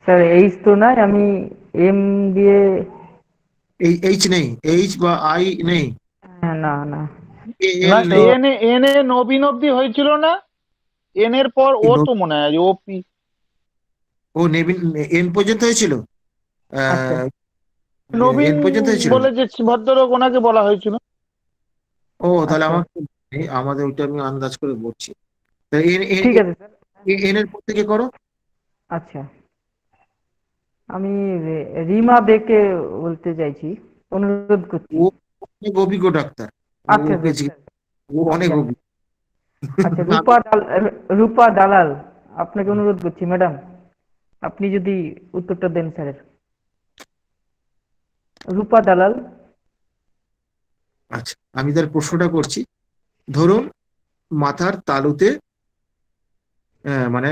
Sir H তো নাই, আমি এম দিয়ে। এই এইচ নেই, এইচ বা আই নেই, হ্যাঁ, না না। এল না তো। নেই। এন এ নবীন অব্দি হয়েছিল না? এন এর পর ও তো মনে হয় ও পি। ও নেভিন এন পর্যন্ত হয়েছিল। আচ্ছা, আহ, নবীন এন পর্যন্ত হয়েছিল বলে না। যে ভদ্রলোক, ওনাকে বলা হয়েছিল। ও তাহলে আচ্ছা, আমাকে আমাদের ওইটা আমি আন্দাজ করে বলছি। ঠিক আছে স্যার। এন এর পর থেকে করো। আচ্ছা, আমি রিমা বেকে বলতে চাইছি, অনুরোধ করছি। ও অনেক অভিজ্ঞ ডাক্তার। আচ্ছা ওকে বেশ স্যার, ও আমি অনেক জানি। অভিজ্ঞ। আচ্ছা, রূপা দালাল, আপনাকে অনুরোধ করছি ম্যাডাম, আপনি যদি উত্তরটা দেন স্যারের। রূপা দালাল। আচ্ছা, আমি তার প্রশ্নটা করছি। ধরুন মাথার তালুতে মানে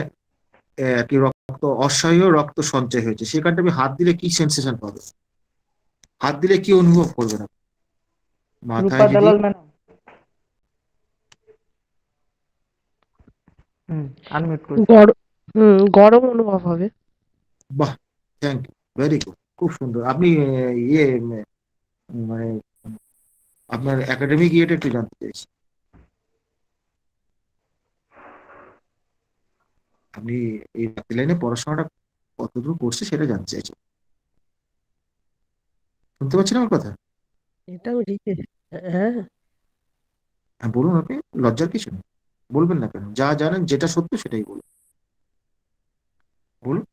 কি রক্ত, অসহ্য রক্ত সঞ্চয় হয়েছে, সেখানটা আমি হাত দিলে কি সেন্সেশন পাবে? হাত দিলে কি অনুভব করবে না রূপা মাথায় যদি? দালাল ম্যাডাম। হুম, আনমিউট করছি। গরম। গরম অনুভব হবে। বাহ, থ্যাংক ইউ, ভেরি গুড, খুব সুন্দর। আপনি মানে আপনার একাডেমিক ইয়েটা একটু জানতে চাইছি। আপনি এই ডাক্তারি লাইনে পড়াশোনাটা কতদূর করছে সেটা জানতে চাইছি। শুনতে পাচ্ছেন আমার কথা? এটা আমি ঠিক। হ্যাঁ। হ্যাঁ বলুন, আপনি লজ্জার কিছু নেই, বলবেন না কেন? যা জানেন, যেটা সত্য সেটাই বলুন, বলুন।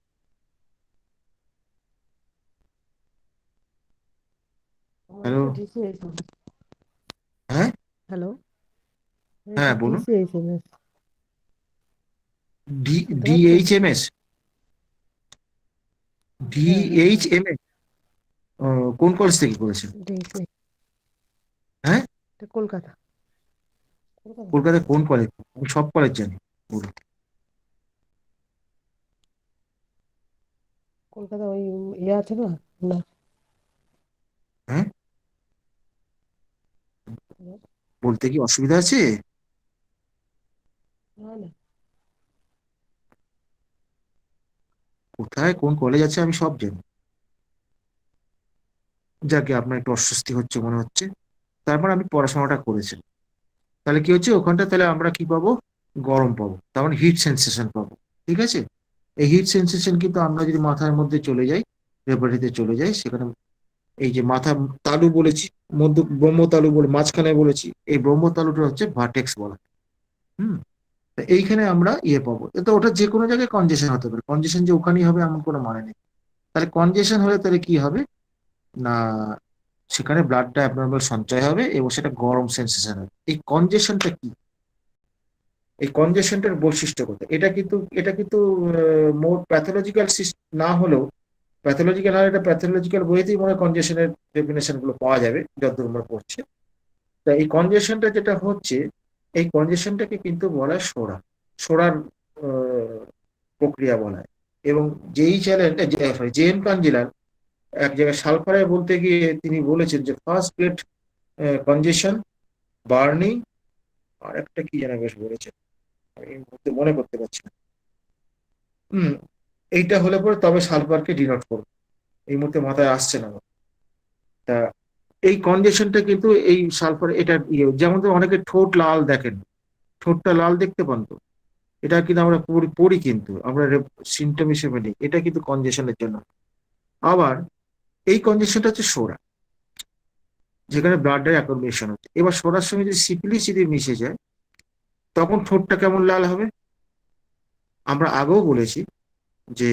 আমার হ্যালো। এটা ডিসিএইচএম। হ্যাঁ। হ্যালো। এটা হ্যাঁ বলুন। ডিসিএইচএমএস। ডি শুনতে পাচ্ছেন? ডিএইচএমএস। হ্যাঁ হ্যাঁ হ্যাঁ। ডিএইচএমএস। কোন কলেজ থেকে করেছেন? ডিসি। হ্যাঁ। এটা কলকাতা। কলকাতা। কলকাতায় কোন কলেজ? আমি সব কলেজ জানি, বলুন। কলকাতা ওই ইয়ে আছে না? না। হ্যাঁ, বলতে কি অসুবিধা আছে? না না। কোথায় কোন কলেজ আছে আমি সব জানি। যাকে আপনার একটু অস্বস্তি হচ্ছে মনে হচ্ছে, তারপর আমি পড়াশোনাটা করেছি। তাহলে কি হচ্ছে ওখানটা, তাহলে আমরা কি পাবো? গরম পাবো, তার মানে হিট সেন্সেশন পাবো। ঠিক আছে। এই হিট সেন্সেশন কিন্তু আমরা যদি মাথার মধ্যে চলে যাই, রেপারিতে চলে যাই, সেখানে এই যে মাথা তালু বলেছি, মধ্য ব্রহ্ম তালু বলে মাঝখানে বলেছি, এই ব্রহ্ম তালুটা হচ্ছে ভার্টেক্স বলা। হুম। তা এইখানে আমরা ইয়ে পাবো, তো ওটা যে কোনো জায়গায় কনজেশন হতে পারে, কনজেশন যে ওখানেই হবে এমন কোনো মানে নেই। তাহলে কনজেশন হলে তাহলে কি হবে না, সেখানে ব্লাডটা অ্যাবনর্মাল সঞ্চয় হবে এবং সেটা গরম সেন্সেশন হবে। এই কনজেশনটা কি, এই কনজেশনটার বৈশিষ্ট্য কোথায়? এটা কিন্তু মোর প্যাথোলজিক্যাল না হলেও, প্যাথোলজিক্যাল হয়, এটা প্যাথোলজিক্যাল বইতেই মনে হয় কনজেশনের ডেফিনেশন গুলো পাওয়া যাবে যতদূর আমরা পড়ছে। তা এই কনজেশনটা যেটা হচ্ছে, এই কনজেশনটাকে কিন্তু বলা হয় সোরা, সোরার প্রক্রিয়া বলা হয়। এবং যেই চ্যানেল, জেএন কাঞ্জিলাল এক জায়গায় সালফারে বলতে গিয়ে তিনি বলেছেন যে ফার্স্ট গ্রেড কনজেশন, বার্নিং, আর একটা কি যেন বেশ বলেছেন, আমি এই মুহূর্তে মনে করতে পারছি না। হম। এইটা হলে পরে তবে সালফারকে ডিনোট করবো, এই মুহূর্তে মাথায় আসছে না আমার। তা এই কনজেশনটা কিন্তু এই সালফার, এটা ইয়ে, যেমন তো অনেকে ঠোঁট লাল দেখেন, ঠোঁটটা লাল দেখতে পান তো, এটা কিন্তু আমরা পড়ি পড়ি, কিন্তু আমরা সিমটম হিসেবে নিই, এটা কিন্তু কনজেশনের জন্য। আবার এই কনজেশনটা হচ্ছে সোরা, যেখানে ব্লাডের অ্যাকোমোডেশন হচ্ছে। এবার সোরার সঙ্গে যদি সিপিলিস যদি মিশে যায়, তখন ঠোঁটটা কেমন লাল হবে? আমরা আগেও বলেছি যে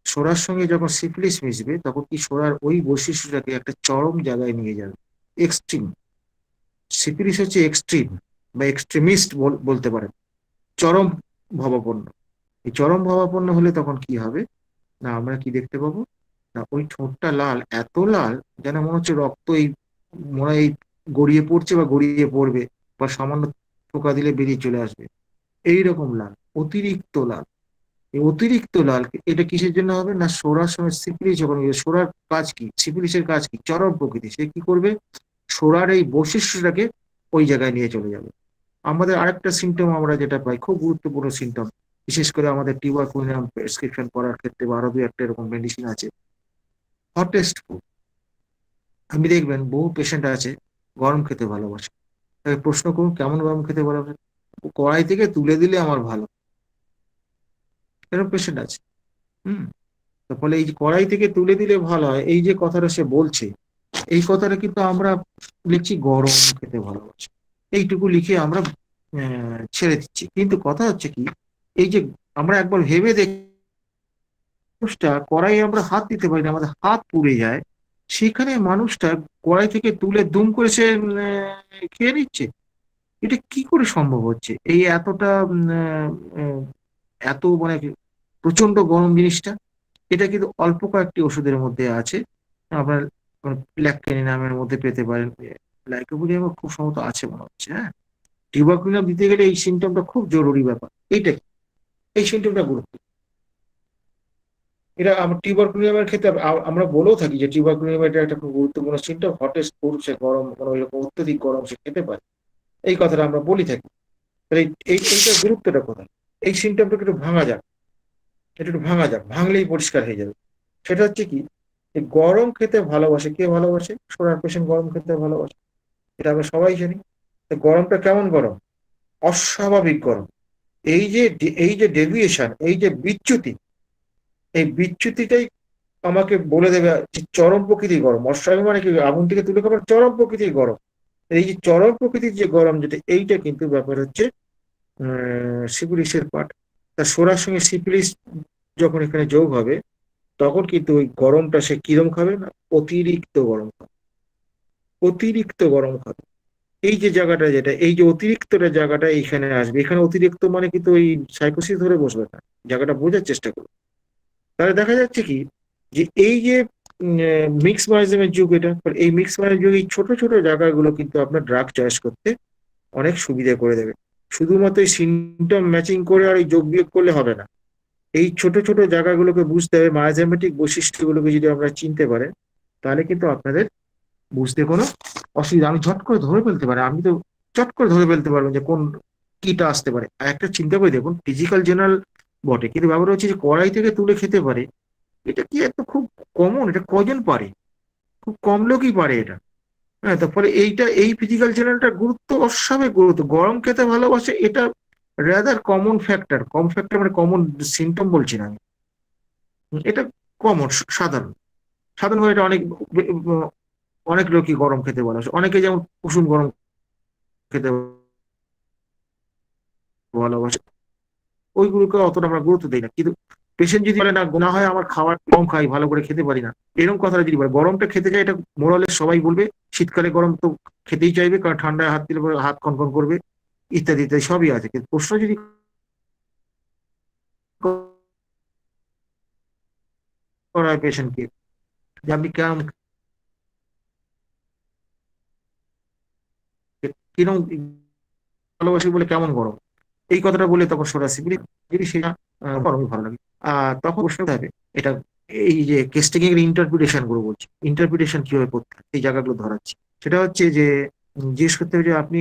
সোরার সঙ্গে যখন সিফিলিস মিশবে, তখন কি সোরার ওই বৈশিষ্ট্যটাকে একটা চরম জায়গায় নিয়ে যাবে, এক্সট্রিম। সিফিলিস হচ্ছে এক্সট্রিম বা এক্সট্রিমিস্ট বলতে পারেন, চরম ভাবাপন্ন। এই চরম ভাবাপন্ন হলে তখন কি হবে না, আমরা কি দেখতে পাবো না, ওই ঠোঁটটা লাল, এত লাল যেন মনে হচ্ছে রক্ত এই মনে হয় এই গড়িয়ে পড়ছে বা গড়িয়ে পড়বে, বা সামান্য টোকা দিলে বেরিয়ে চলে আসবে, এইরকম লাল, অতিরিক্ত লাল। এই অতিরিক্ত লাল এটা কিসের জন্য হবে না, সোরার সময় সিপিলিস যখন সোরার কাজ কি, সিপিলিসের কাজ কি, চরম প্রকৃতি, সে কি করবে, সোরার এই বৈশিষ্ট্যটাকে ওই জায়গায় নিয়ে চলে যাবে। আমাদের আরেকটা সিমটম আমরা যেটা পাই, খুব গুরুত্বপূর্ণ সিমটম, বিশেষ করে আমাদের টিউবারকুলিনাম প্রেসক্রিপশন করার ক্ষেত্রে বা আরো 2-1টা এরকম মেডিসিন আছে। হটেস্ট ফুড, আপনি দেখবেন বহু পেশেন্ট আছে গরম খেতে ভালোবাসে, তাকে প্রশ্ন করুন কেমন গরম খেতে ভালোবাসে, কড়াই থেকে তুলে দিলে আমার ভালো, এরকম পেশেন্ট আছে। হুম। তার ফলে এই যে কড়াই থেকে তুলে দিলে ভালো হয়, এই যে কথাটা সে বলছে, এই কথাটা কিন্তু আমরা লিখছি গরম খেতে ভালোবাসে, এইটুকু লিখে আমরা ছেড়ে দিচ্ছি। কিন্তু কথা হচ্ছে কি, এই যে আমরা একবার ভেবে দেখি মানুষটা কড়াই আমরা হাত দিতে পারি না, আমাদের হাত পুড়ে যায়, সেখানে মানুষটা কড়াই থেকে তুলে দুম করে সে খেয়ে নিচ্ছে। এটা কি করে সম্ভব হচ্ছে? এই এতটা এত মানে প্রচন্ড গরম জিনিসটা, এটা কিন্তু অল্প কয়েকটি ওষুধের মধ্যে আছে। আপনার ল্যাকটেনি নামের মধ্যে পেতে পারেন, লাইকোপোডিয়াম খুব সম্ভবত আছে মনে হচ্ছে। হ্যাঁ, টিউবারকুলিনাম দিতে গেলে এই সিমটমটা খুব জরুরি ব্যাপার, এইটা এই সিমটমটা গুরুত্ব। এটা আমরা টিউবারকুলিনামের ক্ষেত্রে আমরা বলেও থাকি যে টিউবারকুলিনাম এটা একটা খুব গুরুত্বপূর্ণ সিমটম, হটেস্ট ফুড, সে গরম কোনো এরকম অত্যধিক গরম সে খেতে পারে, এই কথাটা আমরা বলি থাকি। তাহলে এইটার গুরুত্বটা কোথায়? এই সিমটমটাকে একটু ভাঙা যাক, এটা একটু ভাঙা যাক, ভাঙলেই পরিষ্কার হয়ে যাবে। সেটা হচ্ছে কি, যে গরম খেতে ভালোবাসে, কে ভালোবাসে? সুগার পেশেন্ট গরম খেতে ভালোবাসে, এটা আমরা সবাই জানি। তো গরমটা কেমন গরম? অস্বাভাবিক গরম। এই যে ডেভিয়েশন, এই যে বিচ্যুতি, এই বিচ্যুতিটাই আমাকে বলে দেবে যে চরম প্রকৃতির গরম। অস্বাভাবিক মানে কি, আগুন থেকে তুলে খাবার চরম প্রকৃতির গরম। এই যে চরম প্রকৃতির যে গরম, যেটা এইটা কিন্তু ব্যাপার হচ্ছে সিফিলিসের পার্ট। তার সোরার সঙ্গে সিফিলিস যখন এখানে যোগ হবে, তখন কিন্তু ওই গরমটা সে কিরম খাবে না, অতিরিক্ত গরম খাবে, অতিরিক্ত গরম খাবে। এই যে জায়গাটা, যেটা এই যে অতিরিক্তটা জায়গাটা এইখানে আসবে, এখানে অতিরিক্ত মানে কিন্তু ওই সাইকোসিস ধরে বসবে না, জায়গাটা বোঝার চেষ্টা করবে। তাহলে দেখা যাচ্ছে কি, যে এই যে মিক্স ম্যানেজমেন্ট যুগ, এটা এই মিক্স ম্যানেজমেন্ট যুগ, এই ছোট ছোট জায়গাগুলো কিন্তু আপনার ড্রাগ চয়েস করতে অনেক সুবিধা করে দেবে। শুধুমাত্র এই সিমটম ম্যাচিং করে আর এই যোগ বিয়োগ করলে হবে না, এই ছোট ছোট জায়গাগুলোকে বুঝতে হবে, মায়াজেমেটিক বৈশিষ্ট্যগুলোকে যদি আমরা চিনতে পারেন, তাহলে কিন্তু আপনাদের বুঝতে কোনো অসুবিধা, আমি ঝট করে ধরে ফেলতে পারি, আমি তো চট করে ধরে ফেলতে পারবো যে কোন কিটা আসতে পারে। আর একটা চিন্তা করে দেখুন, ফিজিক্যাল জেনারেল বটে, কিন্তু ব্যাপার হচ্ছে যে কড়াই থেকে তুলে খেতে পারে, এটা কি এত খুব কমন? এটা কজন পারে? খুব কম লোকই পারে এটা। হ্যাঁ, তারপরে এই ফিজিক্যাল জেনারেলটার গুরুত্ব, অস্বাভাবিক গুরুত্ব। গরম খেতে ভালোবাসে, এটা রাদার কমন ফ্যাক্টর, কম ফ্যাক্টর মানে কমন সিমটম বলছি না আমি, এটা কমন, সাধারণ। সাধারণভাবে এটা অনেক অনেক লোকই গরম খেতে ভালোবাসে, অনেকে যেমন কুসুম গরম খেতে ভালোবাসে, ওইগুলোকে অতটা আমরা গুরুত্ব দিই না। কিন্তু পেশেন্ট যদি বলে না, না হয় আমার খাবার কম খাই, ভালো করে খেতে পারি না, এরকম কথাটা যদি বলে, গরমটা খেতে চাই, এটা মোরালে সবাই বলবে। শীতকালে গরম তো খেতেই চাইবে, কারণ ঠান্ডায় হাত দিলে পরে হাত কনকন করবে, ইত্যাদি ইত্যাদি সবই আছে। কিন্তু প্রশ্ন যদি করা হয় পেশেন্টকে যে আপনি কেমন কিরকম ভালোবাসি বলে কেমন গরম, এই কথাটা বলে তখন সরাসরি যদি সেটা গরমই ভালো লাগে, তখন প্রশ্ন হবে এটা, এই যে কেস টেকিং এর ইন্টারপ্রিটেশন গুলো বলছি, ইন্টারপ্রিটেশন কিভাবে করতে হয়, এই জায়গাগুলো ধরাচ্ছি। সেটা হচ্ছে যে জিজ্ঞেস করতে হবে যে আপনি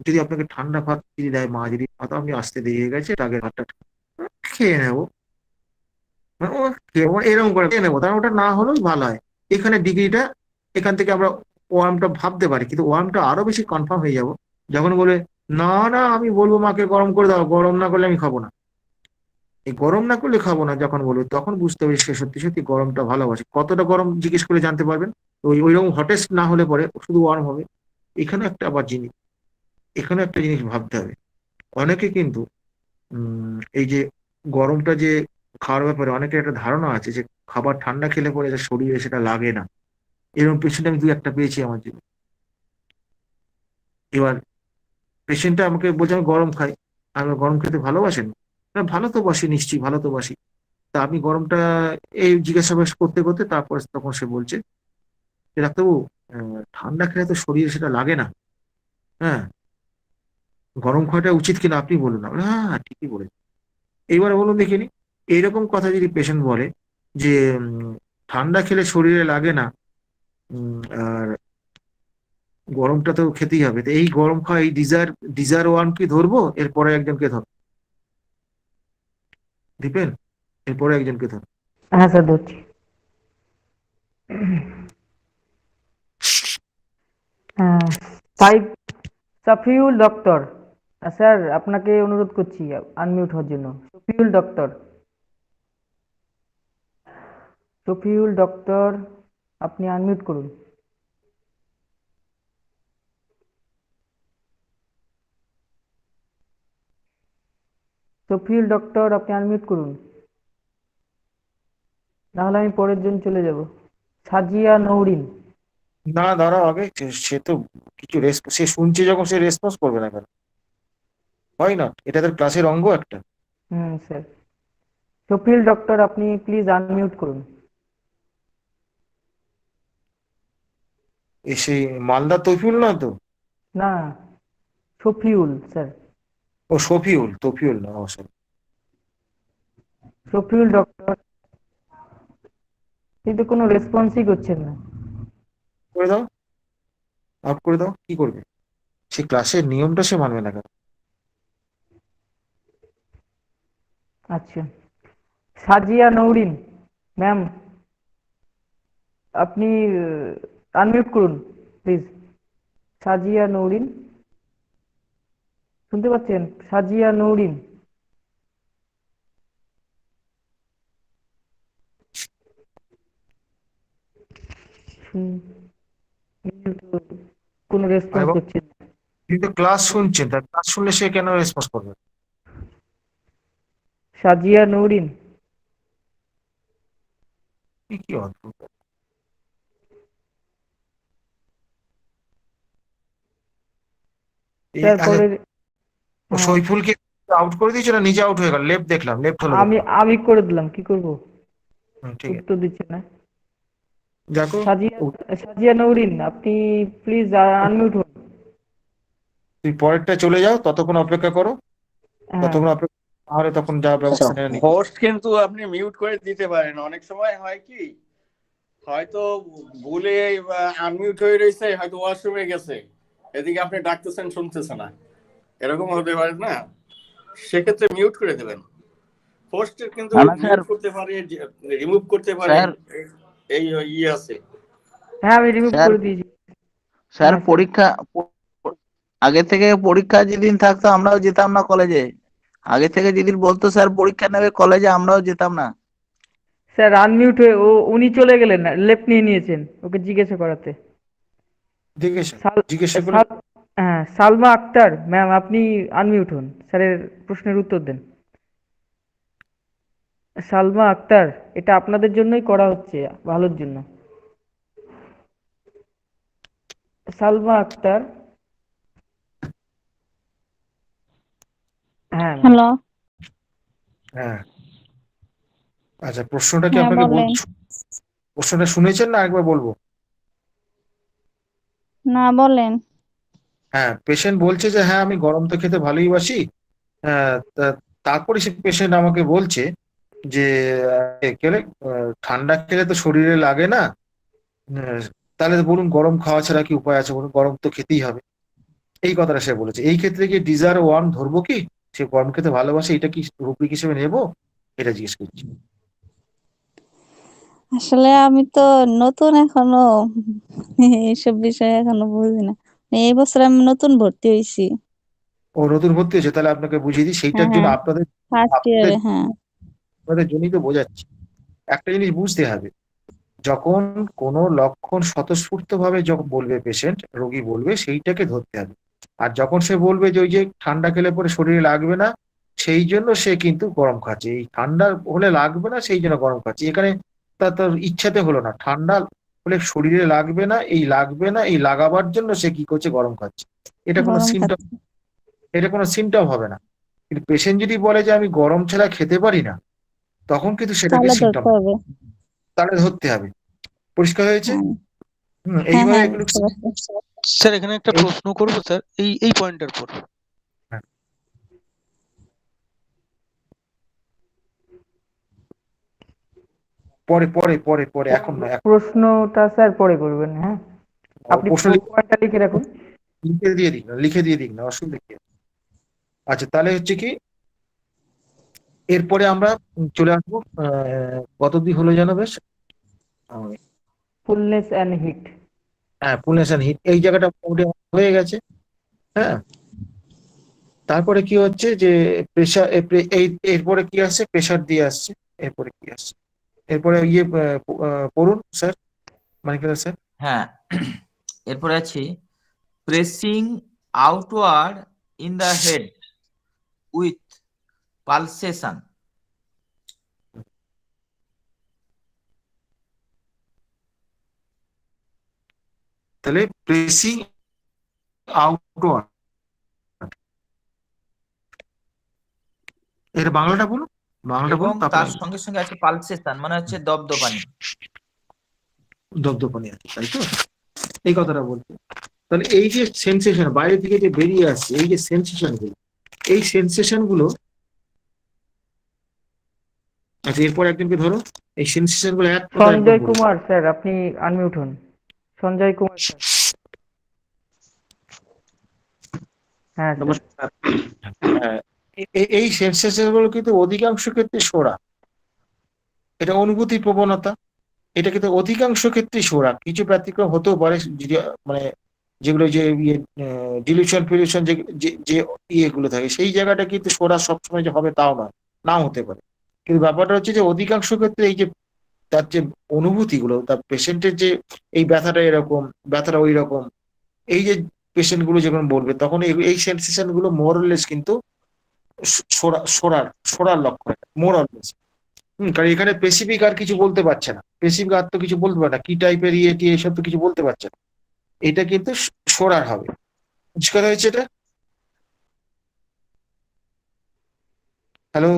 যদি আপনাকে ঠান্ডা ভাত যদি দেয়, মা যদি ভাত আপনি আসতে দেরি হয়ে গেছে, আগের ভাতটা খেয়ে নেবো, মানে ও খেয়ে এরকম করে খেয়ে নেবো, তার ওটা না হলেও ভালো হয়। এখানে ডিগ্রিটা, এখান থেকে আমরা ওয়ার্মটা ভাবতে পারি, কিন্তু ওয়ার্মটা আরো বেশি কনফার্ম হয়ে যাব যখন বলে না না আমি বলবো মাকে গরম করে দাও, গরম না করলে আমি খাবো না। এই গরম না করলে খাবো না যখন বলবে, তখন বুঝতে হবে সে সত্যি সত্যি গরমটা ভালোবাসে। কতটা গরম জিজ্ঞেস করে জানতে পারবেন, ওইরকম হটেস্ট না হলে পরে শুধু ওয়ার্ম হবে। এখানে একটা আবার জিনিস, এখানে একটা জিনিস ভাবতে হবে, অনেকে কিন্তু এই যে গরমটা যে খাওয়ার ব্যাপারে অনেকের একটা ধারণা আছে যে খাবার ঠান্ডা খেলে পরে যে শরীরে সেটা লাগে না, এরকম পেশেন্ট আমি 2-1টা পেয়েছি আমার জীবনে। এবার পেশেন্টটা আমাকে বলছে আমি গরম খাই, আমি গরম খেতে ভালোবাসেন? না, ভালো তো বাসি, নিশ্চয়ই ভালো তো বাসি। তা আপনি গরমটা, এই জিজ্ঞাসাবাস করতে করতে তারপর তখন সে বলছে যে ডাক্তারবাবু, ঠান্ডা খেলে তো শরীরে সেটা লাগে না, হ্যাঁ, গরম খাওয়াটা উচিত কিনা আপনি বলুন। আমি বললাম, হ্যাঁ হ্যাঁ, ঠিকই বলেছেন। এইবার বলুন দেখিনি, এইরকম কথা যদি পেশেন্ট বলে যে ঠান্ডা খেলে শরীরে লাগে না, আর গরমটা তো খেতেই হবে। তো এই গরম খাওয়া এই ডিজার ওয়ান কি ধরবো, এরপরে একজনকে ধর দিবেন, এরপরে একজনকে ধর। হ্যাঁ স্যার ধরছি। হ্যাঁ, সাইফ সাফিউল ডক্টর। স্যার আপনাকে অনুরোধ করছি আনমিউট হওয়ার জন্য। শফিউল ডক্টর, শফিউল ডক্টর আপনি আনমিউট করুন। শফিউল ডক্টর আপনি আনমিউট করুন, নাহলে আমি পরের জন চলে যাব। সাজিয়া নৌরিন। না দাঁড়াও আগে, সে তো কিছু সে শুনছে যখন সে রেসপন্স করবে না কেন? হয় না, এটা তার ক্লাসের অঙ্গ একটা। স্যার। শফিউল ডক্টর আপনি প্লিজ আনমিউট করুন। এসে মালদা তফিউল না তো? না, শফিউল স্যার। ও শফিউল, তফিউল না, ও sorry। শফিউল ডক্টর, কিন্তু কোনো রেসপন্সই করছেন না। করে দাও, আউট করে দাও, কি করবে? সে ক্লাসের নিয়মটা সে মানবে না কেন? আচ্ছা, সাজিয়া নৌরিন ম্যাম, আপনি আনমিউট করুন প্লিজ। সাজিয়া নৌরিন, শুনতে পাচ্ছেন? সাজিয়া নৌরিন। শুন- কোনো আরে রেসপন্স বাবা, করছেন না। তিনি তো ক্লাস শুনছেন, তার ক্লাস শুনলে সে কেন রেসপন্স করবে? সাজিয়া নৌরিন। কি অদ্ভুত। স্যার আচ্ছা, পরের, ও হ্যাঁ, সইফুলকে আউট করে দিয়েছে না নিজে আউট হয়ে গেল? লেফট দেখলাম, লেফট হলো আমি দেখলাম। আমি করে দিলাম, কি করব? ঠিক আছে, উত্তর দিচ্ছে না। দেখো। সাজিয়া, ও- সাজিয়া নৌরিন আপনি প্লিজ আনমিউট হন। তুই পরেরটা চলে যাও, ততক্ষণ অপেক্ষা করো, হ্যাঁ ততক্ষণ অপেক্ষা, তাহলে তখন যা আচ্ছা, ব্যবস্থা নেওয়া নিই। হোস্ট কিন্তু আপনি মিউট করে দিতে পারেন। অনেক সময় হয় কি, হয়তো ভুলে আনমিউট হয়ে রয়েছে, হয়তো ওয়াশরুমে গেছে, এদিকে আপনি ডাকতেছেন শুনতেছে না, এরকম হতে পারে না? সেক্ষেত্রে মিউট করে দেবেন। হোস্টের কিন্তু না না স্যার, মিউট করতে পারে, রিমুভ করতে পারে, স্যার এই ইয়ে আছে। হ্যাঁ আমি রিমুভ স্যার করে দিয়েছি। স্যার হ্যাঁ স্যার। পরীক্ষা আগে থেকে পরীক্ষা যেদিন থাকতো আমরাও যেতাম না কলেজে। আগে থেকে যেদিন বলতো স্যার পরীক্ষা নেবে কলেজে, আমরাও যেতাম না। স্যার আনমিউট হয়ে উনি চলে গেলেন, লেফট নিয়ে নিয়েছেন ওকে জিজ্ঞাসা করাতে। জিজ্ঞেসা সাল জিজ্ঞাসা করে। সাল হ্যাঁ, সালমা আক্তার ম্যাম আপনি আনমিউট হন, স্যারের প্রশ্নের উত্তর দেন। সালমা আক্তার, এটা আপনাদের জন্যই করা হচ্ছে, ভালোর জন্য। সালমা আক্তার, হ্যাঁ ম্যাম। হ্যালো। হ্যাঁ, আচ্ছা, প্রশ্নটা কি হ্যাঁ আপনাকে বলেন। প্রশ্নটা শুনেছেন না একবার বলবো? না বলেন। হ্যাঁ, পেশেন্ট বলছে যে হ্যাঁ আমি গরম তো খেতে ভালোই বাসি। তারপরে সে পেশেন্ট আমাকে বলছে যে খেলে ঠান্ডা খেলে তো শরীরে লাগে না। আহ, তাহলে বলুন গরম খাওয়া ছাড়া কি উপায় আছে বলুন, গরম তো খেতেই হবে। এই কথাটা সে বলেছে। এই ক্ষেত্রে কি ডিজার ওয়ান ধরবো কি? সে গরম খেতে ভালোবাসে, এটা কি রুব্রিক হিসেবে নেবো? এটা জিজ্ঞেস করছি। আসলে আমি তো নতুন এখনো, এইসব বিষয়ে এখনো বুঝি না। এই বছর আমি নতুন ভর্তি হয়েছি। ও নতুন ভর্তি হয়েছে, তাহলে আপনাকে বুঝিয়ে দিই, সেইটার জন্য হ্যাঁ, আপনাদের ফার্স্ট আপনাদের ইয়ারে। হ্যাঁ, আপনাদের জন্যই তো বোঝাচ্ছি। একটা জিনিস বুঝতে হবে, যখন কোনো লক্ষণ স্বতঃস্ফূর্ত ভাবে যখন বলবে পেশেন্ট, রোগী বলবে, সেইটাকে ধরতে হবে। আর যখন সে বলবে যে ওই যে ঠান্ডা খেলে পরে শরীরে লাগবে না, সেই জন্য সে কিন্তু গরম খাচ্ছে, এই ঠান্ডা হলে লাগবে না সেই জন্য গরম খাচ্ছে, এখানে তার ইচ্ছাতে হলো না, ঠান্ডা হলে শরীরে লাগবে না, এই লাগাবার জন্য সে কি করছে, গরম খাচ্ছে। এটা কোনো গরম সিমটম, খাচ্ছি। এটা কোনো সিমটম হবে না। কিন্তু পেশেন্ট যদি বলে যে আমি গরম ছাড়া খেতে পারি না, তখন কিন্তু সেটাকে তাহলে সিমটম, ধরতে হবে। তাহলে ধরতে হবে। পরিষ্কার হয়েছে? হ্যাঁ হ্যাঁ এইভাবে হ্যাঁ, এগুলো। বুঝতে পারছি। স্যার এখানে একটা এই প্রশ্ন করবো স্যার, এই পয়েন্টের পর। হ্যাঁ, পরে পরে পরে পরে, এখন না, এখন। প্রশ্নটা স্যার পরে করবেন, হ্যাঁ। আপনি প্রশ্ন পয়েন্টটা লিখে রাখুন। লিখে দিয়ে দিক না, অসুবিধা কি? আচ্ছা, তাহলে হচ্ছে কি, এরপরে আমরা চলে আসবো কত অব্দি হলো জানো? বেশ, ফুলনেস অ্যান্ড হিট। হ্যাঁ, ফুলনেস অ্যান্ড হিট, এই জায়গাটা মোটামুটি হয়ে গেছে। হ্যাঁ, তারপরে কি হচ্ছে যে প্রেশার, এরপরে কি আসছে? প্রেশার দিয়ে আসছে। এরপরে কি আসছে? এরপরে পড়ুন স্যার, মানিকাল স্যার। হ্যাঁ, এরপরে আছি pressing outward in the head with pulsation. তাহলে প্রেসিং আউটওয়ার্ড, এর বাংলাটা বলুন, বাংলাটা এবং বলুন। তার তারপরে সঙ্গে সঙ্গে আছে পালসেশন, মানে হচ্ছে দপদপানি। দপদপানি আছে, তাই তো? এই কথাটা বলতে, তাহলে এই যে সেন্সেশন বাইরে থেকে যে বেরিয়ে আসছে, এই যে সেন্সেশন গুলো, এই সেন্সেশন গুলো, আচ্ছা এরপর একজনকে ধরো, এই সেন্সেশন গুলো এক কথায় একদম সঞ্জয় বলুন। কুমার স্যার, আপনি আনমিউট হন। সঞ্জয় কুমার স্যার। হ্যাঁ স্যার। নমস্কার। হ্যাঁ, এই সেন্সেশন গুলো কিন্তু অধিকাংশ ক্ষেত্রে সরা, এটা অনুভূতি প্রবণতা, এটা কিন্তু অধিকাংশ ক্ষেত্রে সরা, কিছু ব্যতিক্রম হতেও পারে, মানে যেগুলো যে ডিলিউশন ফিলিউশন যে ইয়েগুলো থাকে, সেই জায়গাটা কিন্তু সরা সবসময় যে হবে তাও নয়, নাও হতে পারে। কিন্তু ব্যাপারটা হচ্ছে যে অধিকাংশ ক্ষেত্রে এই যে তার যে অনুভূতিগুলো, তার পেশেন্টের যে এই ব্যথাটা এরকম, ব্যথাটা ওই রকম, এই যে পেশেন্ট গুলো যখন বলবে, তখন এই সেন্সেশন গুলো মোরলেস কিন্তু সরার লক্ষণ, মোরলেস। কারণ এখানে স্পেসিফিক আর কিছু বলতে পারছে না, স্পেসিফিক আর তো কিছু বলতে পারে না, কি টাইপের এসব তো কিছু বলতে পারছে না, এটা কিন্তু সরার হবে। পরিষ্কার হয়েছে এটা? হ্যালো,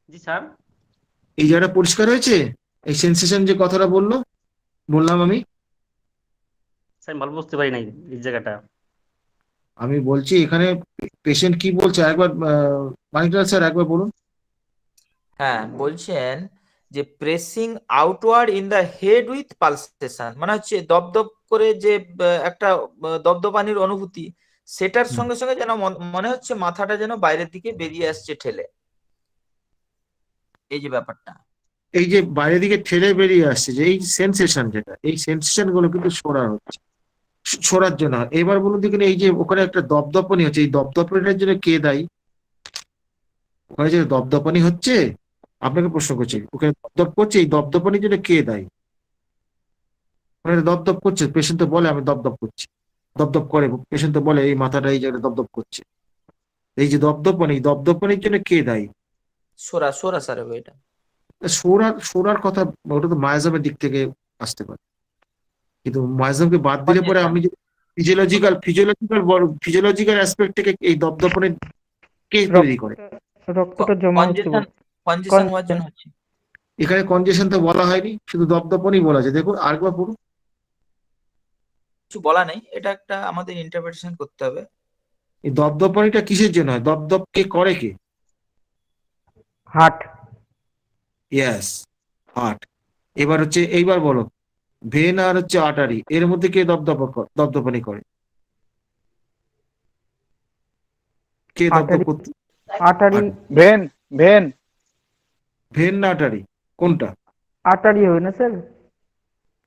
জি স্যার। এই জায়গাটা পরিষ্কার হয়েছে? এই সেন্সেশন যে কথাটা বললাম আমি স্যার ভালো বুঝতে পারি নাই এই জায়গাটা। আমি বলছি এখানে পেশেন্ট কি বলছে একবার, মানিকলাল স্যার একবার বলুন। হ্যাঁ, বলছেন যে pressing outward in the head with pulsation, মানে হচ্ছে দপদপ করে যে একটা দপদপানির অনুভূতি, সেটার সঙ্গে সঙ্গে যেন মনে হচ্ছে মাথাটা যেন বাইরের দিকে বেরিয়ে আসছে ঠেলে, এই যে ব্যাপারটা। এই যে বাইরের দিকে ঠেলে বেরিয়ে আসছে যে এই সেন্সেশন, যেটা এই সেন্সেশন গুলো কিন্তু সরার হচ্ছে, সরার জন্য। এবার বলুন দেখুন, এই যে ওখানে একটা দপদপানি হচ্ছে, এই দপদপানিটার জন্য কে দায়ী? ওখানে যে দপদপানি হচ্ছে, আপনাকে প্রশ্ন করছি, ওখানে দপদপ করছে, এই দপদপানির জন্য কে দায়ী? ওখানে দপদপ করছে, পেশেন্ট তো বলে আমি দপদপ করছি, দপদপ করে, পেশেন্ট তো বলে এই মাথাটা এই জায়গায় দপদপ করছে। এই যে দপদপানির জন্য কে দায়ী? সোরা স্যার হবে এটা। সোরার কথা, ওটা তো মায়াজামের দিক থেকে আসতে পারে, কিন্তু মায়াজামকে বাদ দিলে পরে আমি যে ফিজিওলজিক্যাল অ্যাসপেক্ট থেকে এই দপদপানি কে তৈরি করে? রক্তটা জমা হচ্ছে কনজেশন হওয়ার জন্য হচ্ছে। এখানে কনজেশন তো বলা হয়নি, শুধু দপদপানি বলা আছে। দেখুন আরেকবার পড়ুন। কিছু বলা নেই, এটা একটা আমাদের ইন্টারপ্রিটেশন করতে হবে। এই দপদপানিটা কিসের জন্য হয়? দপদপ কে করে? কে? হার্ট। Yes, heart. এবার হচ্ছে, এইবার বলো, ভেন আর হচ্ছে আর্টারি, এর মধ্যে কে দপদপানি করে? কে দপদপ করতে? আর্টারি। ভেন ভেন ভেন না আর্টারি, কোনটা? আর্টারি হবে না স্যার?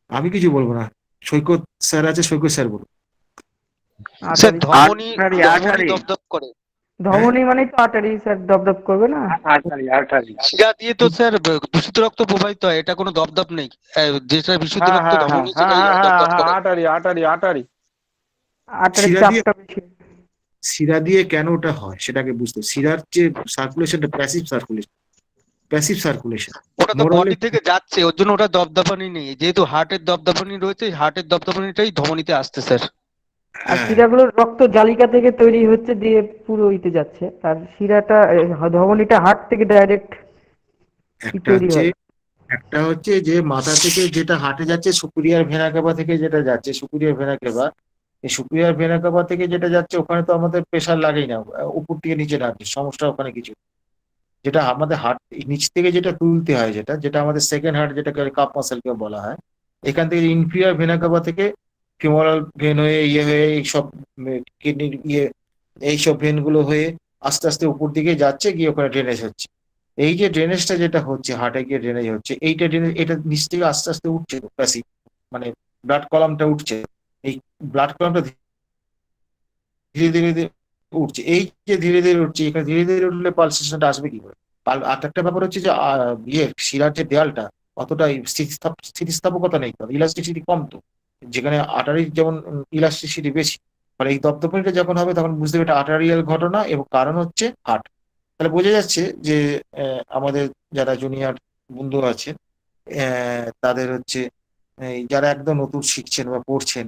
আমি কিছু বলবো না, সৈকত স্যার আছে, সৈকত স্যার বলুন। স্যার ধমনী দপদপ করে। ধমনী মানে তো আর্টারি স্যার, দপদপ করবে না? শিরা দিয়ে তো স্যার দূষিত রক্ত প্রবাহিত হয়, এটা কোনো দপদপ নেই। যেটা বিশুদ্ধ রক্ত ধমনী, সেটাই দপদপ করে। আটারি চাপটা বেশি। শিরা দিয়ে কেন ওটা হয় সেটাকে বুঝতে, শিরার যে সার্কুলেশনটা প্যাসিভ সার্কুলেশন, ওটা তো বডি থেকে যাচ্ছে, ওর জন্য ওটা দপদপানি নেই। যেহেতু হার্টের দপদপানি রয়েছে, হার্টের দপদপানিটাই ধমনীতে আসছে স্যার। আর শিরাগুলো রক্ত জালিকা থেকে তৈরি হচ্ছে, দিয়ে পুরো ইতে যাচ্ছে, আর শিরাটা ধমনীটা হার্ট থেকে ডাইরেক্ট তৈরি হয়। একটা হচ্ছে যে মাথা থেকে যেটা হার্টে যাচ্ছে, সুপিরিয়র ভেনা কাভা থেকে যেটা যাচ্ছে, সুপিরিয়র ভেনা কাভা, এই সুপিরিয়র ভেনা কাভা থেকে যেটা যাচ্ছে, ওখানে তো আমাদের প্রেশার লাগেই না, উপর থেকে নিচে নামছে, সমস্যা ওখানে কিছু। যেটা আমাদের হার্ট নিচ থেকে যেটা তুলতে হয়, যেটা আমাদের সেকেন্ড হার্ট, যেটাকে কাপ মাসেল কে বলা হয়, এখান থেকে ইনফিরিয়র ভেনা কাভা থেকে ফিমোরাল ভেন হয়ে হয়ে এইসব কিডনির এইসব ভেনগুলো হয়ে আস্তে আস্তে উপর দিকে যাচ্ছে, গিয়ে ওখানে ড্রেনেজ হচ্ছে। এই যে ড্রেনেজটা যেটা হচ্ছে, হার্টে গিয়ে ড্রেনেজ হচ্ছে, এইটা ড্রেনেজ, এটা নিচ থেকে আস্তে আস্তে উঠছে, প্যাসিভ মানে ব্লাড কলামটা উঠছে। এই ব্লাড কলামটা ধীরে ধীরে ধীরে উঠছে। এই যে ধীরে ধীরে উঠছে, এখানে ধীরে ধীরে উঠলে পালসেশনটা আসবে কি করে? আর একটা ব্যাপার হচ্ছে যে শিরার যে দেয়ালটা অতটা স্থিতিস্থাপকতা নেই, ইলাস্টিসিটি কম তো, যেখানে আটারির যেমন ইলাস্টিসিটি বেশি। ফলে এই দপদপনিটা যখন হবে তখন বুঝতে হবে এটা আর্টারিয়াল ঘটনা, এবং কারণ হচ্ছে হার্ট। তাহলে বোঝা যাচ্ছে যে আমাদের যারা জুনিয়র বন্ধু আছে, তাদের হচ্ছে যারা একদম নতুন শিখছেন বা পড়ছেন,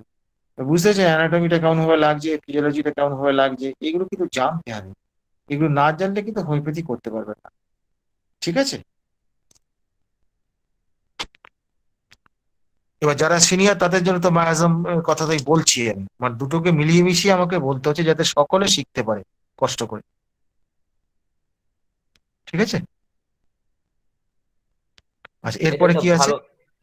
বুঝতে পারছেন অ্যানাটমিটা কেমন ভাবে লাগছে, ফিজিওলজিটা কেমন ভাবে লাগছে, এগুলো কিন্তু জানতে হবে। এগুলো না জানলে কিন্তু হোমিওপ্যাথি করতে পারবে না। ঠিক আছে? এবার যারা সিনিয়র তাদের জন্য তো মায়াজম কথাটাই বলছি আমি, মানে দুটোকে মিলিয়ে মিশিয়ে আমাকে বলতে হচ্ছে যাতে সকলে শিখতে পারে কষ্ট করে। ঠিক আছে? আচ্ছা, এটা এরপরে একটা কি আছে? ভালো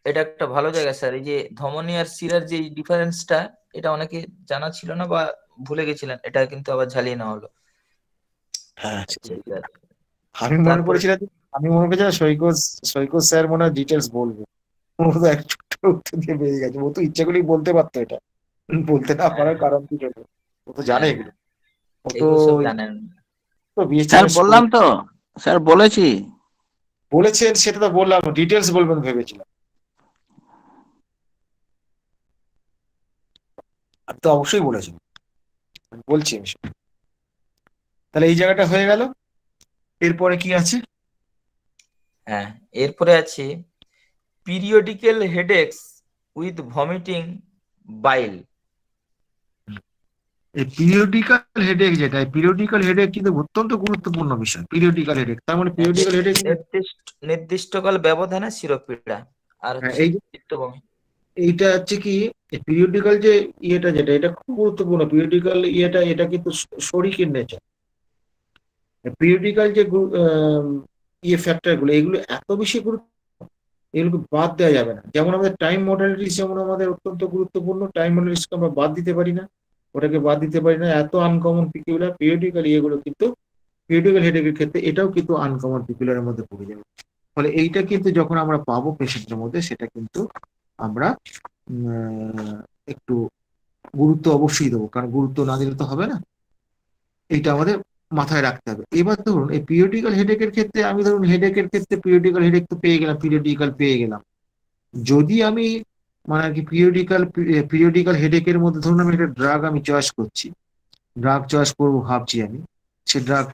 এটা একটা ভালো জায়গা স্যার। এই যে ধমনী আর শিরার যে ডিফারেন্সটা, এটা অনেকে জানা ছিল না বা ভুলে গেছিলেন, এটা কিন্তু আবার ঝালিয়ে নেওয়া হলো। হ্যাঁ, আচ্ছা স্যার, আমি মনে তারপরে করেছিলাম, সৈকত সৈকত স্যার মনে হয় ডিটেলস বলবে। ও তো এক ছোট্ট উত্তর দিয়ে বেরিয়ে গেছে। ও তো ইচ্ছা করেই বলতে পারতো এটা, বলতে না হ্যাঁ পারার কারণ কি ছিল? ও তো জানে হ্যাঁ এগুলো। হ্যাঁ, ও তো এগুলো সব জানেন। বিএসসি স্যার বললাম তো, স্যার বলেছি। বলেছেন, সেটা তো বললাম, ডিটেলস বলবেন ভেবেছিলাম। আমি তো অবশ্যই বলেছেন, বলছি আমি সব। তাহলে এই জায়গাটা হয়ে গেল। এরপরে কি আছে? হ্যাঁ, এরপরে আছে পিরিয়ডিক্যাল হেডেকস উইথ ভমিটিং বাইল। এই পিরিয়ডিক্যাল হেডেক, যেটা পিরিয়ডিক্যাল হেডেক কিন্তু অত্যন্ত গুরুত্বপূর্ণ বিষয়। পিরিয়ডিক্যাল হেডেক তার মানে পিরিয়ডিক্যাল হেডেক, নির্দিষ্টকাল ব্যবধানে শিরোপীড়া আর হচ্ছে এই চিত্তবমি। এইটা হচ্ছে কি পিরিয়ডিক্যাল যে ইয়েটা, যেটা এটা খুব গুরুত্বপূর্ণ। পিরিয়ডিক্যাল এটা কিন্তু শরিকের নেচার। পিরিয়ডিক্যাল যে ফ্যাক্টর গুলো, এগুলো এত বেশি গুরুত্ব, এগুলোকে বাদ দেওয়া যাবে না। যেমন আমাদের টাইম মডালিটিস, যেমন আমাদের অত্যন্ত গুরুত্বপূর্ণ, টাইম মডালিটিসকে আমরা বাদ দিতে পারি না, ওটাকে বাদ দিতে পারি না। এত আনকমন পিকুলার পিরিয়ডিক্যাল ইয়েগুলো কিন্তু পিরিয়ডিক্যাল হেডেকের ক্ষেত্রে এটাও কিন্তু আনকমন পিকুলারের মধ্যে পড়ে যাবে। ফলে এইটা কিন্তু যখন আমরা পাবো পেশেন্টের মধ্যে, সেটা কিন্তু আমরা একটু গুরুত্ব অবশ্যই দেবো, কারণ গুরুত্ব না দিলে তো হবে না। এইটা আমাদের মাথায় রাখতে হবে। এবার ধরুন এই পিরিয়ডিক্যাল হেডেকের ক্ষেত্রে, আমি ধরুন হেডেকের ক্ষেত্রে পিরিয়ডিক্যাল হেডেক তো পেয়ে গেলাম, পিরিয়ডিক্যাল পেয়ে গেলাম। যদি আমি মানে আর কি পিরিয়ডিক্যাল হেডেকের মধ্যে ধরুন আমি একটা ড্রাগ আমি চয়েস করছি, ড্রাগ চয়েস করবো ভাবছি আমি, সে ড্রাগ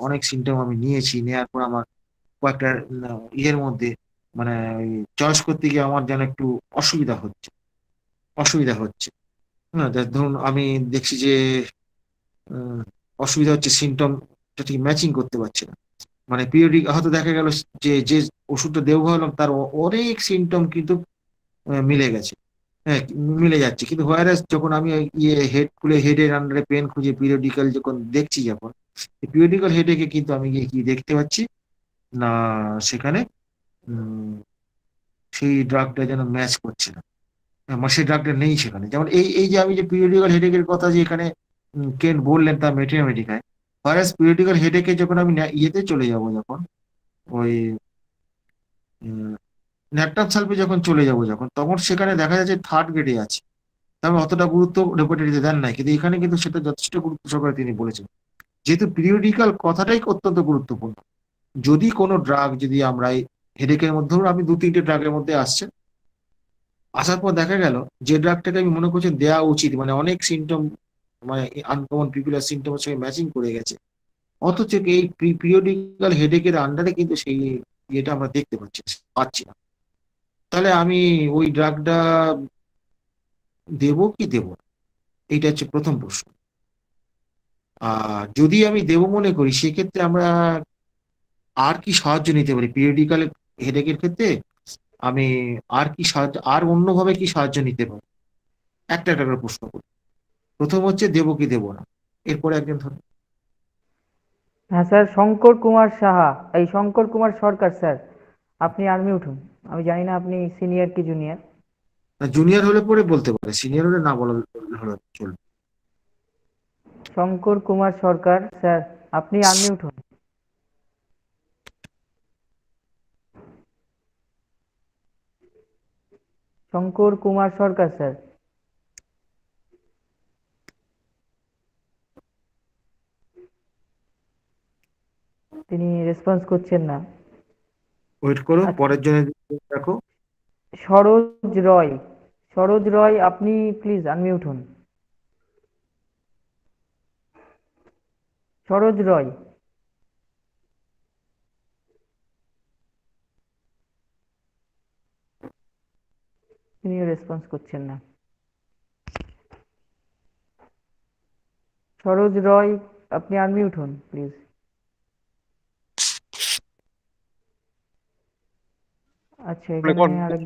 অনেক সিমটম আমি নিয়েছি, নেওয়ার পর আমার কয়েকটা ইয়ের মধ্যে মানে চয়েস করতে গিয়ে আমার যেন একটু অসুবিধা হচ্ছে। হ্যাঁ, ধরুন আমি দেখছি যে আহ, অসুবিধা হচ্ছে, সিমটমটা ঠিক ম্যাচিং করতে পারছে না। মানে পিরিয়ডিক হয়তো দেখা গেল যে যে ওষুধটা দেবো ভাবলাম তার অনেক সিমটম কিন্তু মিলে গেছে, হ্যাঁ মিলে যাচ্ছে। কিন্তু হোয়ারাস যখন আমি হেডের আন্ডারে পেন খুঁজে পিরিয়ডিক্যাল যখন দেখছি, যখন পিরিয়ডিক্যাল হেডেকে কিন্তু আমি গিয়ে কি দেখতে পাচ্ছি না, সেখানে উম, সেই ড্রাগটা যেন ম্যাচ করছে না, আমার সেই ড্রাগটা নেই সেখানে। যেমন এই এই যে আমি যে পিরিয়ডিক্যাল হেডেকের কথা যে এখানে কেন বললেন তার মেটেরিয়াল, হোয়ারাস পিরিয়ডিক্যাল হেডেকে যখন আমি ইয়েতে চলে যাব, যখন ওই ন্যাপটাপ সালফে যখন চলে যাব, যখন তখন সেখানে দেখা যাচ্ছে থার্ড গ্রেডে আছে। তবে অতটা গুরুত্ব রেপার্টরিতে দেন নাই, কিন্তু এখানে কিন্তু সেটা যথেষ্ট গুরুত্ব সহকারে তিনি বলেছেন, যেহেতু পিরিয়ডিক্যাল কথাটাই অত্যন্ত গুরুত্বপূর্ণ। যদি কোনো ড্রাগ যদি আমরা হেডেকের মধ্যে, ধরুন আপনি 2-3টে ড্রাগের মধ্যে আসছেন, আসার পর দেখা গেল যে ড্রাগটাকে আমি মনে করছি দেওয়া উচিত, মানে অনেক সিমটম মানে আনকমন পিকুলার সিমটমের সঙ্গে ম্যাচিং করে গেছে, অথচ এই পিরিয়ডিক্যাল হেডেকের আন্ডারে কিন্তু সেই ইয়েটা আমরা দেখতে পাচ্ছি না। তাহলে আমি ওই ড্রাগটা দেবো কি দেবো না, এইটা হচ্ছে প্রথম প্রশ্ন। আর যদি আমি দেবো মনে করি, সেক্ষেত্রে আমরা আর কি সাহায্য নিতে পারি পিরিয়ডিক্যাল হেডেকের ক্ষেত্রে? আমি আর কি সাহায্য, আর অন্যভাবে কি সাহায্য নিতে পারি, একটা একটা করে প্রশ্ন করি। প্রথম হচ্ছে দেবো কি দেবো না, এরপরে একজন ধরুন। হ্যাঁ স্যার, শঙ্কর কুমার সাহা, এই শঙ্কর কুমার সরকার স্যার, আপনি আর্মি উঠুন। আমি জানি না আপনি সিনিয়র কি জুনিয়র। জুনিয়র হলে পরে বলতে পারে, সিনিয়র হলে না বলা হলে চলবে। শঙ্কর কুমার সরকার স্যার, আপনি আনমিউট হন। শঙ্কর কুমার সরকার স্যার। তিনি রেসপন্স করছেন না। ওয়েট করো, আচ্ছা, পরের জন্য দেখো। সরোজ রয়। সরোজ রয়, আপনি প্লিজ আনমিউট হন। সরোজ রয়। তিনিও রেসপন্স করছেন না। সরোজ রয়, আপনি আনমিউট হন প্লিজ। আচ্ছা, এখানে আরেক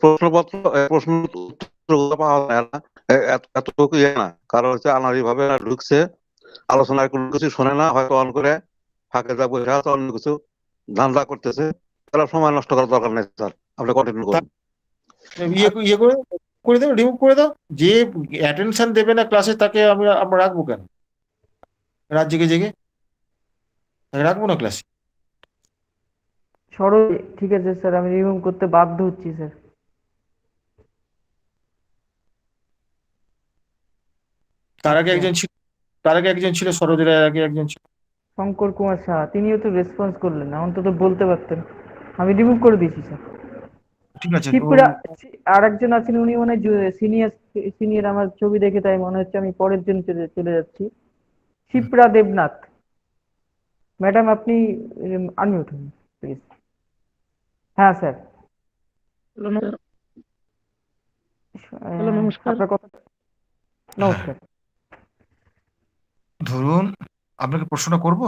প্রশ্নপত্র প্রশ্ন উত্তর পাওয়া যায় না, এতটুকু ইয়ে না, কারণ হচ্ছে আনাড়ি ভাবে ঢুকছে, আলোচনায় কোনো কিছু শোনে না, হয়তো অন করে ফাঁকে যা বসে আছে অন্য কিছু ধান্দা করতেছে, তাহলে সময় নষ্ট করার দরকার নেই স্যার, আপনি কন্টিনিউ করুন। ইয়ে করে দাও, রিমুভ করে দাও। যে অ্যাটেনশন দেবে না ক্লাসে তাকে আমরা রাখবো কেন? রাত জেগে জেগে তাকে রাখবো না ক্লাসে? সরোজ, ঠিক আছে স্যার, আমি রিমুভ করতে বাধ্য হচ্ছি স্যার। তার আগে আচ্ছা, একজন ছিল সরোজের আগে একজন ছিল। শঙ্কর কুমার সাহা, তিনিও তো রেসপন্স করলেন না, অন্তত বলতে পারতেন। আমি রিমুভ করে দিয়েছি স্যার। ঠিক আছে, শিবরা, আর একজন আছেন, উনি মনে হয় সিনিয়র। সিনিয়র আমার ছবি দেখে তাই মনে হচ্ছে। আমি পরের জন চলে যাচ্ছি। শিপ্রা দেবনাথ ম্যাডাম, আপনি আনমিউট হন প্লিজ। হ্যাঁ স্যার। হ্যালো, নমস্কার। আপনার কথা। নমস্কার। ধরুন আপনাকে প্রশ্ন করব?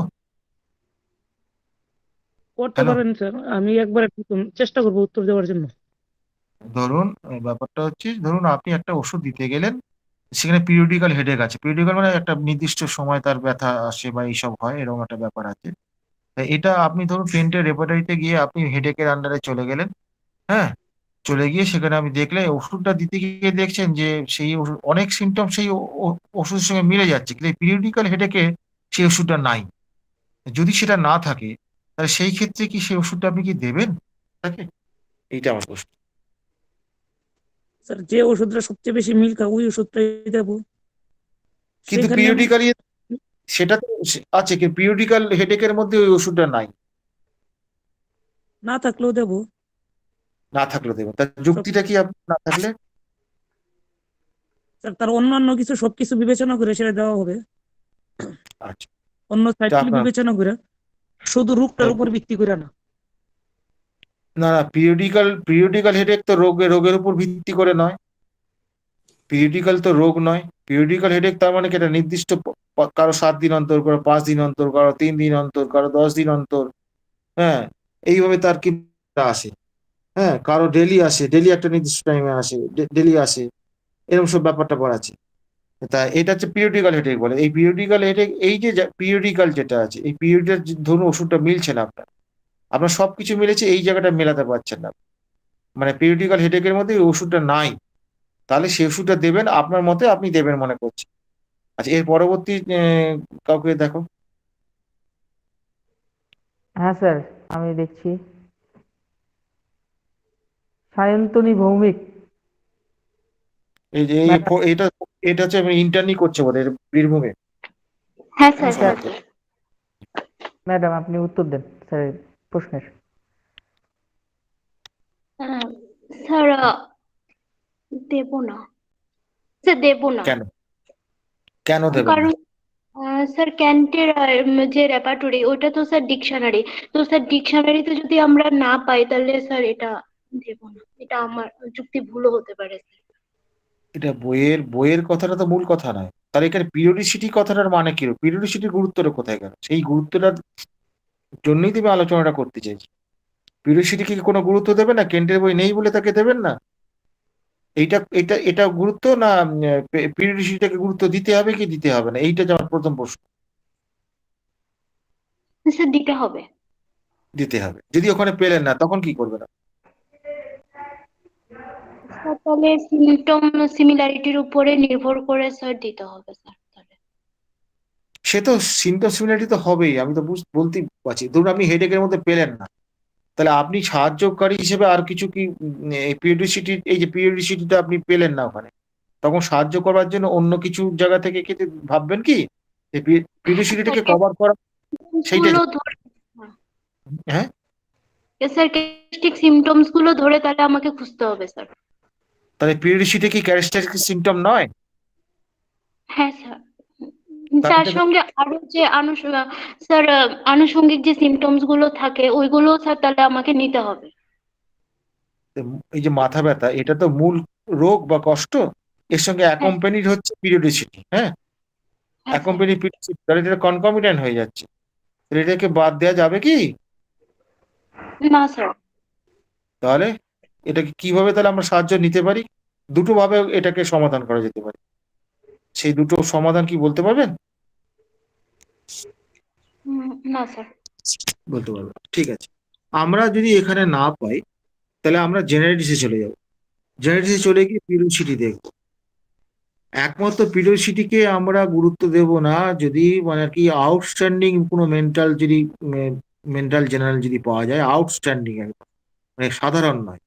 করতে পারেন স্যার, আমি একবার একটু চেষ্টা করবো উত্তর দেওয়ার জন্য। ধরুন ব্যাপারটা হচ্ছে, ধরুন আপনি একটা ওষুধ দিতে গেলেন, সেখানে পিরিয়ডিক্যাল হেডেক আছে। পিরিয়ডিক্যাল মানে একটা নির্দিষ্ট সময় তার ব্যথা আসে বা এইসব হয়, এরকম একটা ব্যাপার আছে। তাই এটা আপনি ধরুন পেন্টের রেপার্টরিতে গিয়ে আপনি হেডেকের আন্ডারে চলে গেলেন। হ্যাঁ, চলে গিয়ে সেখানে আমি দেখলে ওষুধটা দিতে গিয়ে দেখছেন যে সেই অনেক সিমটম সেই ওষুধের সঙ্গে মিলে যাচ্ছে, কিন্তু পিরিয়ডিক্যাল হেডেকে সেই ওষুধটা নাই। যদি সেটা না থাকে, তাহলে সেই ক্ষেত্রে কি সেই ওষুধটা আপনি কি দেবেন তাকে? এইটা আমার প্রশ্ন। স্যার, যে ওষুধটা সবচেয়ে বেশি মিল খায় ওই ওষুধটাই দেবো। কিন্তু সেখানে পিরিয়ডিক্যালি সেটা তো আছে, কিন্তু পিরিয়ডিক্যাল হেডেকের মধ্যে ওই ওষুধটা নাই। না থাকলেও দেবো। না থাকলে দেবেন, তার যুক্তিটা কি না থাকলে? স্যার, তার অন্যান্য কিছু সবকিছু বিবেচনা করে সেটা দেওয়া হবে। আচ্ছা, অন্য সাইডগুলি আপনার বিবেচনা করে, শুধু রোগটার উপর ভিত্তি করে না। না, পিরিয়ডিক্যাল হেডেক তো রোগের উপর ভিত্তি করে নয়। পিরিয়ডিক্যাল তো রোগ নয়। পিরিয়ডিক্যাল হেডেক তার মানে কি, এটা নির্দিষ্ট কারো 7 দিন অন্তর, কারো 5 দিন অন্তর, কারো 3 দিন অন্তর, কারো 10 দিন অন্তর। হ্যাঁ, এইভাবে তার কি আসে। হ্যাঁ, কারো ডেলি আসে, ডেলি একটা নির্দিষ্ট টাইমে আসে, ডেলি আসে, এরকম সব ব্যাপারটা আছে। তা এটা হচ্ছে পিরিয়ডিক্যাল হেডেক বলে। এই পিরিয়ডিক্যাল হেডেক, এই যে পিরিয়ডিক্যাল যেটা আছে, এই পিরিয়ডের ধরুন ওষুধটা মিলছে না আপনার সবকিছু মিলেছে, এই জায়গাটা মেলাতে পারছেন না, মানে পিরিয়ডিক্যাল হেডেকের মধ্যে এই ওষুধটা নাই, তাহলে সেই ওষুধটা দেবেন আপনার মতে, আপনি দেবেন মনে করছেন। আচ্ছা, এর পরবর্তী কাউকে দেখো। হ্যাঁ স্যার, আমি দেখছি। সায়ন্তনী ভৌমিক। এই যে এটা এটা হচ্ছে ইন্টার্নি করছে বোধ হয় বীরভূমে। হ্যাঁ স্যার। ম্যাডাম, আপনি উত্তর দেন স্যারের প্রশ্নের। স্যার, দেব না স্যার, দেব না। কেন দেবেন? কারণ স্যার, ক্যান্টের যে রেপার্টরি, ওটা তো স্যার ডিকশনারি। তো স্যার, ডিকশনারিতে যদি আমরা না পাই, তাহলে স্যার এটা দেব না। এটা আমার যুক্তি ভুলও হতে পারে। এটা বইয়ের কথাটা তো মূল কথা নয়, তাহলে এখানে পিরিয়ডিসিটি কথাটার মানে কি? পিরিয়ডিসিটির গুরুত্বটা কোথায় গেল? সেই গুরুত্বটার জন্যই তুমি আলোচনাটা করতে চাইছি। পিরিয়ডিসিটিকে কোনো গুরুত্ব দেবে না? কেন্টের বই নেই বলে তাকে দেবেন না? এটা গুরুত্ব না, পিরিয়ডিসিটিকে গুরুত্ব দিতে হবে কি দিতে হবে না, এইটা আমার প্রথম প্রশ্ন। স্যার, দিতে হবে। দিতে হবে। যদি ওখানে পেলেন না, তখন কি করবেন? তাহলে সিমটম সিমিলারিটির উপরে নির্ভর করে স্যার দিতে হবে স্যার। সে তো সিমটম সিমিলারিটি তো হবেই, আমি তো বলতেই পারছি। ধরুন আপনি হেডেকের মধ্যে পেলেন না, তাহলে আপনি সাহায্যকারী হিসেবে আর কিছু কি পিরিয়ডিসিটি, এই যে পিরিয়ডিসিটিটা আপনি পেলেন না ওখানে, তখন সাহায্য করার জন্য অন্য কিছু জায়গা থেকে কি ভাববেন কি পিরিয়ডিসিটিটাকে কভার করা সেইটা? হ্যাঁ স্যার ক্যারেক্টারিস্টিক সিমটমস গুলো ধরে তাহলে আমাকে খুঁজতে হবে স্যার। তাহলে পিরিয়ডিসিটি কি ক্যারেক্টারিস্টিক সিমটম নয়? হ্যাঁ স্যার, তার সঙ্গে আরো যে স্যার আনুষঙ্গিক যে সিমটমস গুলো থাকে ওইগুলো স্যার তাহলে আমাকে নিতে হবে। এই যে মাথা ব্যথা, এটা তো মূল রোগ বা কষ্ট, এর সঙ্গে অ্যাকম্পানিড হচ্ছে পিরিয়ডিসিটি। হ্যাঁ, অ্যাকম্পানিড পিরিয়ডিসিটি, তাহলে এটা কনকমিটেন্ট হয়ে যাচ্ছে। এটাকে বাদ দেওয়া যাবে কি? না স্যার। তাহলে এটাকে কিভাবে তাহলে আমরা সাহায্য নিতে পারি? দুটো ভাবে এটাকে সমাধান করা যেতে পারে। সেই দুটো সমাধান কি বলতে পারবেন? না স্যার। বলতে পারবেন, ঠিক আছে। আমরা যদি এখানে না পাই তাহলে আমরা জেনারেটিসে চলে যাব। জেনারেটিসে চলে গিয়ে পিরিয়ডিসিটি দেখবো। একমাত্র পিরিয়ডিসিটিকে আমরা গুরুত্ব দেব না যদি মানে আর কি আউটস্ট্যান্ডিং কোনো মেন্টাল যদি মেন্টাল জেনারেল যদি পাওয়া যায়, আউটস্ট্যান্ডিং একদম মানে সাধারণ নয়,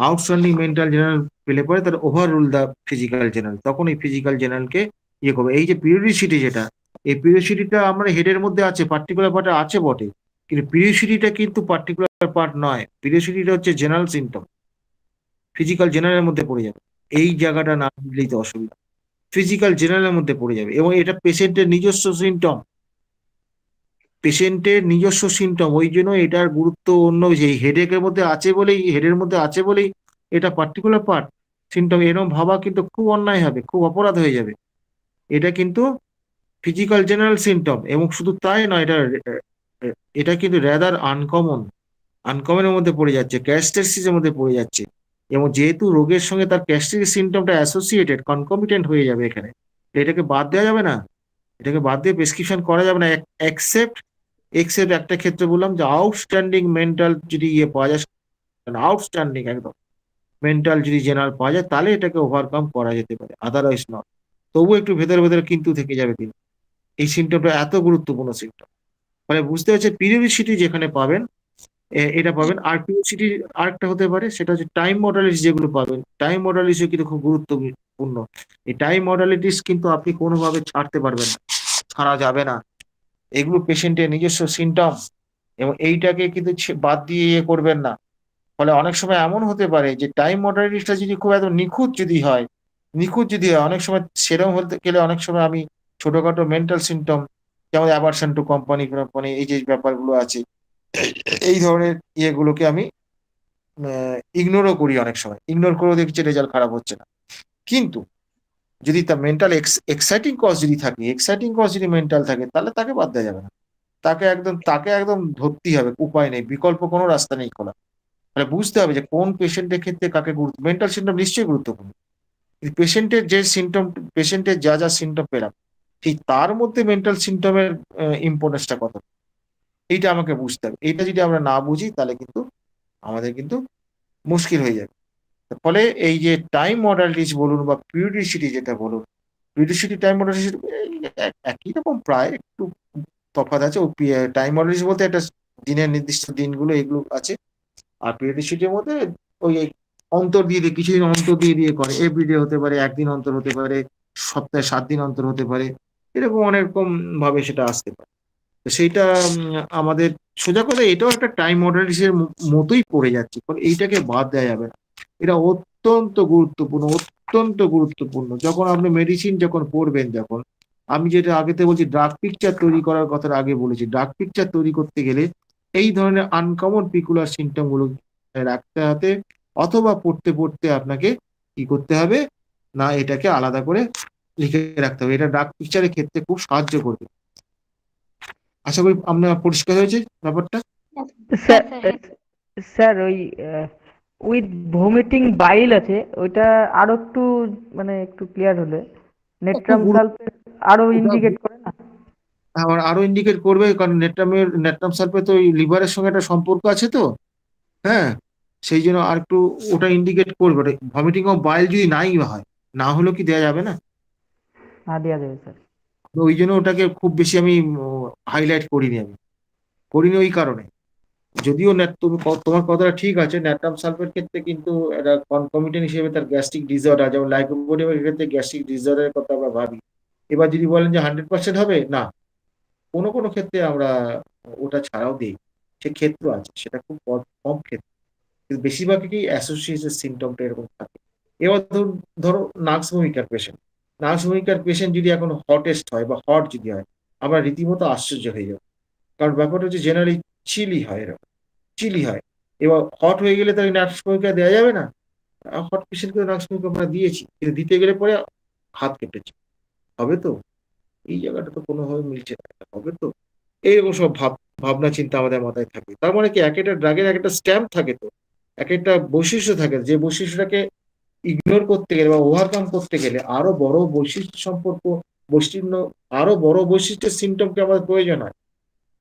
আউটস্ট্যান্ডিং মেন্টাল জেনারেল পেলে পরে তার ওভাররুল দ্য ফিজিক্যাল জেনারেল, তখন এই ফিজিক্যাল জেনারেলকে ইয়ে করবে। এই যে পিরিয়ডিসিটি যেটা, এই পিরিয়ডিসিটিটা আমরা হেডের মধ্যে আছে, পার্টিকুলার পার্টে আছে বটে, কিন্তু পিরিয়ডিসিটিটা কিন্তু পার্টিকুলার পার্ট নয়। পিরিয়ডিসিটিটা হচ্ছে জেনারেল সিমটম, ফিজিক্যাল জেনারেলের মধ্যে পড়ে যাবে। এই জায়গাটা না বুঝলেই তো অসুবিধা, ফিজিক্যাল জেনারেলের মধ্যে পড়ে যাবে। এবং এটা পেশেন্টের নিজস্ব সিমটম, পেশেন্টের নিজস্ব সিমটম, ওই জন্য এটার গুরুত্ব অন্য, যে হেডেকের মধ্যে আছে বলেই, হেডের মধ্যে আছে বলেই এটা পার্টিকুলার পার্ট সিমটম, এরকম ভাবা কিন্তু খুব অন্যায় হবে, খুব অপরাধ হয়ে যাবে। এটা কিন্তু ফিজিক্যাল জেনারেল সিমটম, এবং শুধু তাই নয়, এটা কিন্তু রেদার আনকমনের মধ্যে পড়ে যাচ্ছে, ক্যারেক্টারিস্টিক্সের মধ্যে পড়ে যাচ্ছে। এবং যেহেতু রোগের সঙ্গে তার ক্যারেক্টারিস্টিক সিমটমটা অ্যাসোসিয়েটেড, কনকমিটেন্ট হয়ে যাবে এখানে, এটাকে বাদ দেওয়া যাবে না, এটাকে বাদ দিয়ে প্রেসক্রিপশন করা যাবে না। এক্সেপ্ট একটা ক্ষেত্রে বললাম যে আউটস্ট্যান্ডিং মেন্টাল যদি ইয়ে পাওয়া যায়, আউটস্ট্যান্ডিং একদম মেন্টাল যদি জেনারেল পাওয়া যায়, তাহলে এটাকে ওভারকাম করা যেতে পারে, আদারওয়াইজ নট। তবু একটু ভেতরে ভেতরে কিন্তু থেকে যাবে কিন্তু, এই সিমটমটা এত গুরুত্বপূর্ণ সিমটম। মানে বুঝতে হচ্ছে পিরিয়ডিসিটি যেখানে পাবেন এটা পাবেন। আর পিরিয়ডিসিটি আরেকটা হতে পারে, সেটা হচ্ছে টাইম মডালিটিস, যেগুলো পাবেন টাইম মডালিটিসও কিন্তু খুব গুরুত্বপূর্ণ। এই টাইম মডালিটিস কিন্তু আপনি কোনোভাবে ছাড়তে পারবেন না, ছাড়া যাবে না। এগুলো পেশেন্টের নিজস্ব সিমটম, এবং এইটাকে কিন্তু বাদ দিয়ে ইয়ে করবেন না। ফলে অনেক সময় এমন হতে পারে যে টাইম মডালিটিসটা যদি খুব একদম নিখুঁত যদি হয়, অনেক সময় সেরকম হতে গেলে অনেক সময় আমি ছোটখাটো মেন্টাল সিমটম, যেমন অ্যাভারশন টু কোম্পানি, এই যে ব্যাপারগুলো আছে, এই ধরনের ইয়েগুলোকে আমি ইগনোরও করি, অনেক সময় ইগনোর করেও দেখছি রেজাল্ট খারাপ হচ্ছে না। কিন্তু যদি তার মেন্টাল এক্সাইটিং কজ যদি থাকে, এক্সাইটিং কজ যদি মেন্টাল থাকে, তাহলে তাকে বাদ দেওয়া যাবে না, তাকে একদম ধরতেই হবে, উপায় নেই, বিকল্প কোনো রাস্তা নেই খোলা। তাহলে বুঝতে হবে যে কোন পেশেন্টের ক্ষেত্রে কাকে গুরুত্ব, মেন্টাল সিমটম নিশ্চয়ই গুরুত্বপূর্ণ, পেশেন্টের যে সিমটম, পেশেন্টের যা যা সিমটম পেলাম, ঠিক তার মধ্যে মেন্টাল সিমটমের ইম্পর্টেন্সটা কত, এইটা আমাকে বুঝতে হবে। এইটা যদি আমরা না বুঝি তাহলে কিন্তু আমাদের কিন্তু মুশকিল হয়ে যাবে। ফলে এই যে টাইম মডালিটিস বলুন বা পিরিয়ডিসিটি যেটা বলুন, পিরিয়ডিসিটি টাইম মডালিটিস একই রকম, প্রায় একটু তফাৎ আছে। ও টাইম মডালিটিস বলতে একটা দিনের নির্দিষ্ট দিনগুলো এগুলো আছে, আর পিরিয়ডিসিটির মধ্যে ওই অন্তর দিয়ে কিছুদিন অন্তর দিয়ে করে, এভরিডে হতে পারে, একদিন অন্তর হতে পারে, সপ্তাহে 7 দিন অন্তর হতে পারে, এরকম অনেক রকম ভাবে সেটা আসতে পারে। তো সেইটা আমাদের সোজা কথা, এটাও একটা টাইম মডালিটিসের মতোই পড়ে যাচ্ছে, ফলে এইটাকে বাদ দেওয়া যাবে না। এটা অত্যন্ত গুরুত্বপূর্ণ। যখন আপনি মেডিসিন যখন পড়বেন, যখন আমি যেটা আগেতে বলছি, ড্রাগ পিকচার তৈরি করার কথা আগে বলেছি, ড্রাগ পিকচার তৈরি করতে গেলে এই ধরনের আনকমন পিকুলার সিমটম গুলো রাখতে হবে, অথবা পড়তে আপনাকে কি করতে হবে না, এটাকে আলাদা করে লিখে রাখতে হবে। এটা ড্রাগ পিকচারের ক্ষেত্রে খুব সাহায্য করবে। আশা করি আপনার পরিষ্কার হয়েছে ব্যাপারটা। স্যার ওই উইথ ভমিটিং বাইল আছে, ওইটা আরো একটু মানে একটু ক্লিয়ার হলে, নেট্রাম সালফেট আরো ইন্ডিকেট করে না? আরো ইন্ডিকেট করবে, কারণ নেট্রাম সালফেট তো লিভারের সঙ্গে একটা সম্পর্ক আছে তো। হ্যাঁ, সেই জন্য আর একটু ওটা ইন্ডিকেট করবে। ভমিটিং অফ বাইল যদি নাই হয়, না হলেও কি দেওয়া যাবে না? হ্যাঁ, দেওয়া যাবে স্যার। তো ওই জন্য ওটাকে খুব বেশি আমি হাইলাইট করিনি, করিনি ওই কারণে। যদিও তোমার কথাটা ঠিক আছে, ন্যাট্রাম সালফেট ক্ষেত্রে কিন্তু একটা কনকমিটেন্ট হিসেবে তার গ্যাস্ট্রিক ডিসঅর্ডার, যেমন লাইকোপোডিয়ামের ক্ষেত্রে গ্যাস্ট্রিক ডিসঅর্ডারের কথা আমরা ভাবি। এবার যদি বলেন যে 100% হবে, না, কোনো কোনো ক্ষেত্রে আমরা ওটা ছাড়াও দিই, সে ক্ষেত্র আছে, সেটা খুব কম ক্ষেত্রে, কিন্তু বেশিরভাগই কি অ্যাসোসিয়েটেড সিমটমটা এরকম থাকে। এবার ধরো নার্স ভূমিকার পেশেন্ট যদি এখন হটেস্ট হয় বা হট যদি হয়, আমরা রীতিমতো আশ্চর্য হয়ে যাবো। কারণ ব্যাপারটা হচ্ছে জেনারেলি চিলি হয়, এরকম চিলি হয়। এবার হট হয়ে গেলে তাই নার্স ভূমিকা দেওয়া যাবে না। হট পেশেন্টকে নার্স ভূমিকা আমরা দিয়েছি, কিন্তু দিতে গেলে পরে হাত কেটেছে, হবে তো? এই জায়গাটা তো কোনোভাবে মিলছে না, হবে তো? এইরকম সব ভাবনা চিন্তা আমাদের মাথায় থাকে। তার মানে কি, এক একটা ড্রাগের এক একটা স্ট্যাম্প থাকে, তো এক একটা বৈশিষ্ট্য থাকে, যে বৈশিষ্ট্যটাকে ইগনোর করতে গেলে বা ওভারকাম করতে গেলে আরো বড় বৈশিষ্ট্য সম্পর্ক আরো বড় বৈশিষ্ট্যের সিমটমকে আমাদের প্রয়োজন হয়।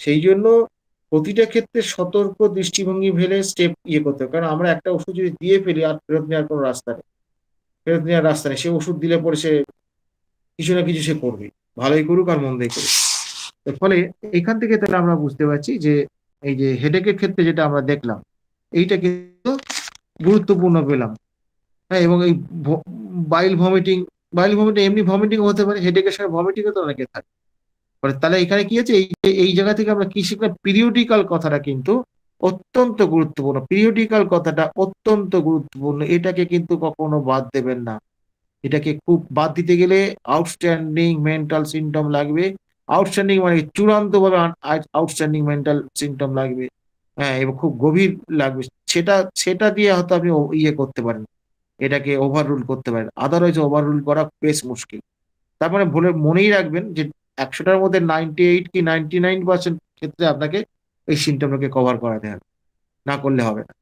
সেই জন্য প্রতিটা ক্ষেত্রে সতর্ক দৃষ্টিভঙ্গি ফেলে স্টেপ করতে হবে। কারণ আমরা একটা ওষুধ যদি দিয়ে ফেলি, আর ফেরত নেওয়ার কোনো রাস্তা নেই, সে ওষুধ দিলে পরে সে কিছু না কিছু সে করবে, ভালোই করুক আর মন্দই করুক। এর ফলে এখান থেকে তাহলে আমরা বুঝতে পারছি যে এই যে হেডেকের ক্ষেত্রে যেটা আমরা দেখলাম, এইটা কিন্তু গুরুত্বপূর্ণ পেলাম। হ্যাঁ, এবং এই বাইল ভমিটিং এমনি ভমিটিং হতে পারে, হেডেকের সঙ্গে ভমিটিংও তো অনেকে থাকে। তাহলে এখানে কি আছে, এই জায়গা থেকে আমরা কি শিখলাম? পিরিয়ডিক্যাল কথাটা কিন্তু অত্যন্ত গুরুত্বপূর্ণ। পিরিয়ডিক্যাল কথাটা অত্যন্ত গুরুত্বপূর্ণ, এটাকে কিন্তু কখনো বাদ দেবেন না। এটাকে খুব বাদ দিতে গেলে আউটস্ট্যান্ডিং মেন্টাল সিমটম লাগবে। আউটস্ট্যান্ডিং মানে চূড়ান্ত ভাবে আউটস্ট্যান্ডিং মেন্টাল সিমটম লাগবে, হ্যাঁ, এবং খুব গভীর লাগবে। সেটা দিয়ে হয়তো আপনি করতে পারেন, এটাকে ওভাররুল করতে পারেন। আদারওয়াইজ ওভাররুল করা বেশ মুশকিল। তার মানে মনেই রাখবেন যে 100টার মধ্যে 98 কি 99% ক্ষেত্রে আপনাকে এই সিমটমটাকে কভার করাতে হবে, না করলে হবে না,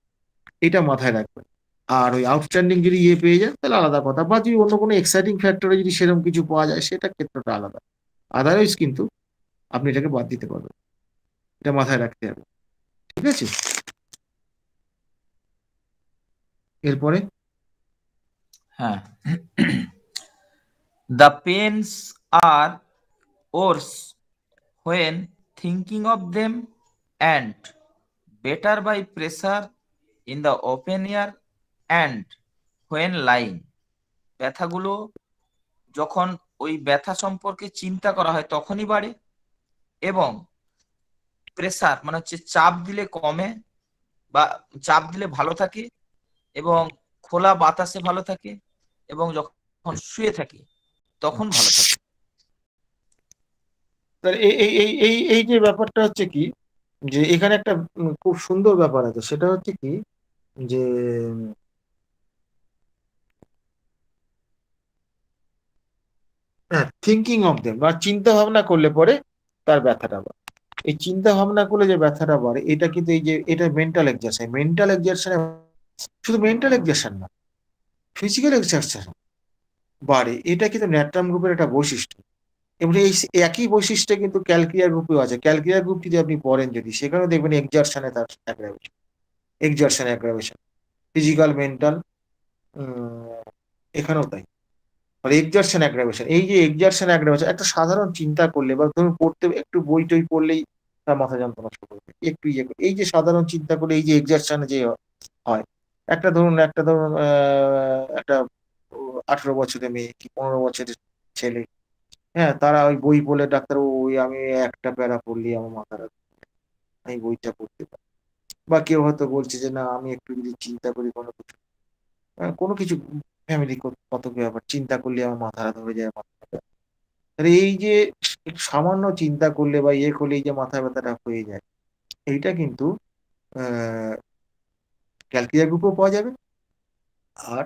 এটা মাথায় রাখবেন। আর ওই আউটস্ট্যান্ডিং যদি পেয়ে যান তাহলে আলাদা কথা, বা যদি অন্য কোনো এক্সাইটিং ফ্যাক্টরে যদি সেরকম কিছু পাওয়া যায়, সেটা ক্ষেত্রটা আলাদা। আদারওয়াইজ কিন্তু আপনি এটাকে বাদ দিতে পারবেন, এটা মাথায় রাখতে হবে। ঠিক আছে, এরপরে হ্যাঁ, the pains are worse when thinking of them and better by pressure in the open air and when lying. ব্যথাগুলো যখন ওই ব্যথা সম্পর্কে চিন্তা করা হয় তখনই বাড়ে, এবং প্রেসার মানে হচ্ছে চাপ দিলে কমে, বা চাপ দিলে ভালো থাকে, এবং খোলা বাতাসে ভালো থাকে, এবং যখন শুয়ে থাকে তখন ভালো থাকে। এই যে ব্যাপারটা হচ্ছে কি, যে এখানে একটা খুব সুন্দর ব্যাপার আছে, সেটা হচ্ছে কি যে থিঙ্কিং অফ দেম বা চিন্তা ভাবনা করলে পরে তার ব্যথাটা বাড়ে। এই চিন্তা ভাবনা করলে যে ব্যথাটা বাড়ে, এটা কিন্তু এই যে এটা মেন্টাল এক্সারসাইজ শুধু মেন্টাল এক্সারসাইজ না, ফিজিক্যাল এক্সারসাইজ বাড়ে। এটা কিন্তু ন্যাট্রাম গ্রুপের একটা বৈশিষ্ট্য। এবং এই একই বৈশিষ্ট্য কিন্তু ক্যালকিয়ার গ্রুপেও আছে। ক্যালকিয়ার গ্রুপ যদি আপনি পড়েন, যদি সেখানেও দেখবেন এক্সারশনে তার অ্যাগ্রাভেশন, ফিজিক্যাল মেন্টাল, এখানেও তাই। মানে এক্সারশন অ্যাগ্রাভেশন, এই যে এক্সারশন অ্যাগ্রাভেশন, একটা সাধারণ চিন্তা করলে বা ধরুন পড়তে একটু বই টই পড়লেই তার মাথা যন্ত্রণা শুরু করবে, একটু এই যে সাধারণ চিন্তা করলে এই যে এক্সারশনে যে হয়, একটা ধরুন একটা 18 বছরের মেয়ে কি 15 বছরের ছেলে, হ্যাঁ, তারা ওই বই পড়লে ডাক্তার ওই আমি একটা প্যারা পড়লি আমার মাথাটা, আমি বইটা পড়তে পারি। বা কেউ হয়তো বলছে যে না, আমি একটু যদি চিন্তা করি কোনো কিছু ফ্যামিলি কত ব্যাপার চিন্তা করলে আমার মাথাটা ধরে যায়, এই যে সামান্য চিন্তা করলে বা করলে এই যে মাথা ব্যথাটা হয়ে যায়, এইটা কিন্তু ক্যালকিয়া গ্রুপও পাওয়া যাবে, আর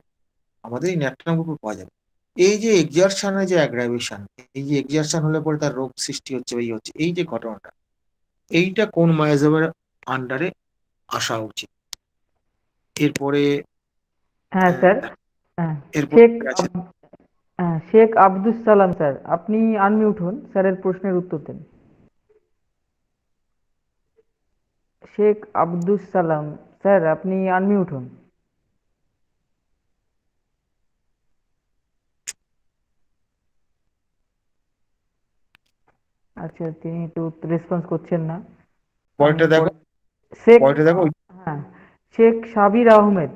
আমাদের এই ন্যাট্রাম গ্রুপও পাওয়া যাবে। এই যে এক্সারশনের যে অ্যাগ্রাভেশন, এই যে এক্সারশন হলে পরে তার রোগ সৃষ্টি হচ্ছে বা হচ্ছে, এই যে ঘটনাটা, এইটা কোন মায়াজাবের আন্ডারে আসা উচিত? এরপরে হ্যাঁ স্যার, শেখ আব্দুস সালাম স্যার, আপনি আনমিউট হন, স্যারের প্রশ্নের উত্তর দেন। শেখ আব্দুস সালাম স্যার আপনি আনমিউট হন। আচ্ছা, তিনি একটু রেসপন্স করছেন না। আমি পরেরটা দেখো, শেখ, পরেরটা দেখো। হ্যাঁ, শেখ সাবির আহমেদ।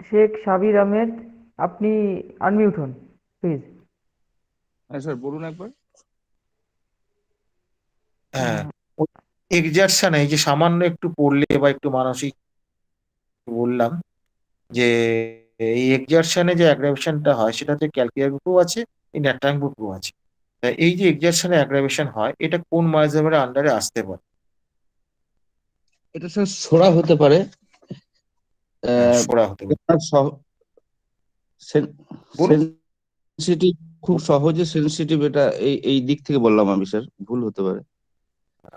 শেখ সাবির আহমেদ, আপনি আনমিউট হন প্লিজ। হ্যাঁ স্যার বলুন একবার। হ্যাঁ, এক্সারশন এই যে সামান্য একটু পড়লে বা একটু মানসিক, বললাম যে এই এক্সারশনে যে অ্যাগ্রাভেশনটা হয় সেটা হচ্ছে ক্যালকুলার গ্রুপও আছে, ইন্টারট্যাঙ্ক গ্রুপও আছে। এই যে এক্সারশনে অ্যাগ্রাভেশন হয় এটা কোন মায়োজমের আন্ডারে আসতে পারে? এটা স্যার সোরা হতে পারে। সোরা হতে পারে। সেনসিটিভ, খুব সহজে সেনসিটিভ, এটা এই দিক থেকে বললাম আমি স্যার, ভুল হতে পারে।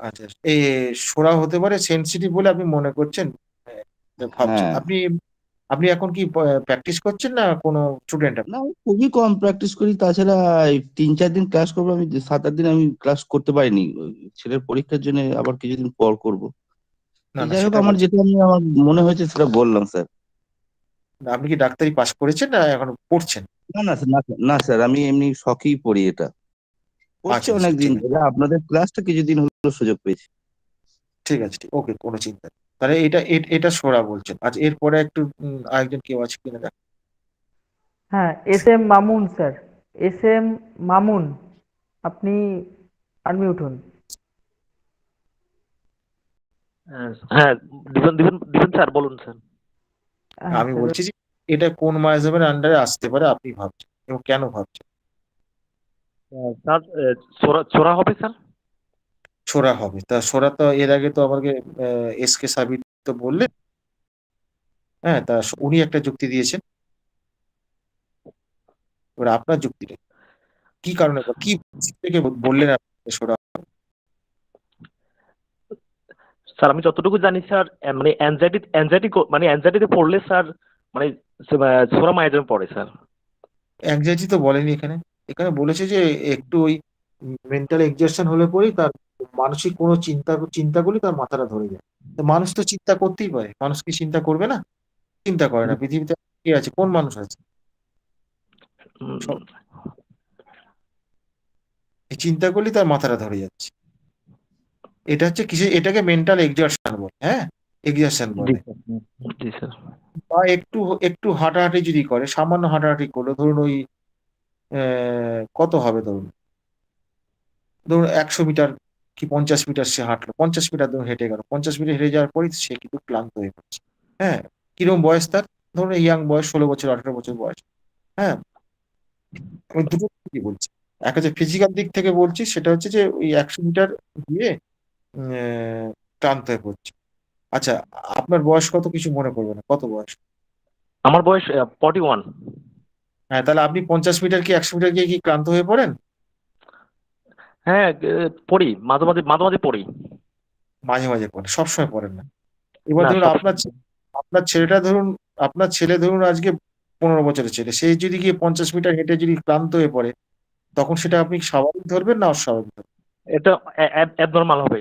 আচ্ছা, এই সোরা হতে পারে, সেনসিটিভ বলে আপনি মনে করছেন, ভাবছেন। হ্যাঁ। আপনি এখন কি প্র্যাকটিস করছেন না কোনো স্টুডেন্ট? না, আমি খুবই কম প্র্যাকটিস করি। তাছাড়া এই 3-4 দিন ক্লাস করবো, আমি 7-8 দিন আমি ক্লাস করতে পারিনি। ওই ছেলের পরীক্ষার জন্য আবার কিছুদিন পর করব। না না, যাই হোক, সেটা আমার যেটা আমার মনে হয়েছে সেটা বললাম স্যার। আপনি কি ডাক্তারি পাস করেছেন না এখন পড়ছেন? না না স্যার, না স্যার, আমি এমনি শখেই পড়ি এটা। পড়ছি আচ্ছা, অনেক দিন ঠিক আছে, ধরে, আপনাদের ক্লাসটা কিছুদিন হলো সুযোগ পেয়েছি। ঠিক আছে, ঠিক, ওকে, কোনো চিন্তা নেই। তাহলে এটা সোরা বলছেন। আচ্ছা, এরপরে একটু আরেকজন কেউ আছে কিনা দেখ। হ্যাঁ, S M Mamun sir, S M Mamun, আপনি আনমিউট হন। হ্যাঁ, দিবেন দিবেন দিবেন স্যার, বলুন স্যার। আমি বলছি যে এটা কোন মায়োজমের আন্ডারে আসতে পারে আপনি ভাবছেন এবং কেন ভাবছেন? স্যার ছোরা হবে স্যার। সোরা হবে। তা সোরা তো এর আগে তো আমাকে এস কে সাবির তো বললেন। হ্যাঁ, তা উনি একটা যুক্তি দিয়েছেন। এবার আপনার যুক্তিটা কি কারণে, কি থেকে বললেন আপনি সোরা? স্যার আমি যতটুকু জানি স্যার, মানে অ্যাংজাইটিতে পড়লে স্যার, মানে ছোরা মায়াজমে পড়ে স্যার। অ্যাংজাইটি তো বলেনি এখানে। এখানে বলেছে যে একটু ওই মেন্টাল এক্সারশন হলে পরেই তার মানসিক কোনো চিন্তাগুলি তার মাথাটা ধরে যায়। তো মানুষ তো চিন্তা করতেই পারে, মানুষ কি চিন্তা করবে না? চিন্তা করে না। পৃথিবীতে কি আছে, কোন মানুষ আছে? এই চিন্তাগুলি তার মাথাটা ধরে যাচ্ছে। এটা হচ্ছে এটাকে মেন্টাল এক্সারশন বলে। হ্যাঁ, এক্সারশন বলে। বা একটু একটু হাঁটাহাঁটি যদি করে, সামান্য হাঁটাহাঁটি করলো, ধরুন ওই কত হবে, ধরুন 100 মিটার কি 50 মিটার সে হাঁটলো, 50 মিটার ধরুন হেঁটে গেল, 50 মিটার হেঁটে যাওয়ার পরই সে কিন্তু ক্লান্ত হয়ে পড়ছে। হ্যাঁ, কিরকম বয়স তার? ধরুন ইয়াং বয়স, 16 বছর 18 বছর বয়স। হ্যাঁ, আমি দুটো কি বলছি, একটা যে ফিজিক্যাল দিক থেকে বলছি, সেটা হচ্ছে যে ওই 100 মিটার দিয়ে ক্লান্ত হয়ে পড়ছে। আচ্ছা, আপনার বয়স কত কিছু মনে করবে না, কত বয়স? আমার বয়স 41। হ্যাঁ, তাহলে আপনি 50 মিটার কি 100 মিটার গিয়ে কি ক্লান্ত হয়ে পড়েন? হ্যাঁ, পড়ি, মাঝে মাঝে পড়ি। মাঝে মাঝে পড়েন, সবসময় পড়েন না। এবার ধরুন আপনার ছেলে ধরুন আজকে 15 বছরের ছেলে, সে যদি গিয়ে 50 মিটার হেঁটে যদি ক্লান্ত হয়ে পড়ে, তখন সেটা আপনি স্বাভাবিক ধরবেন না অস্বাভাবিক ধরবেন? এটা অ্যাবনরমাল হবে।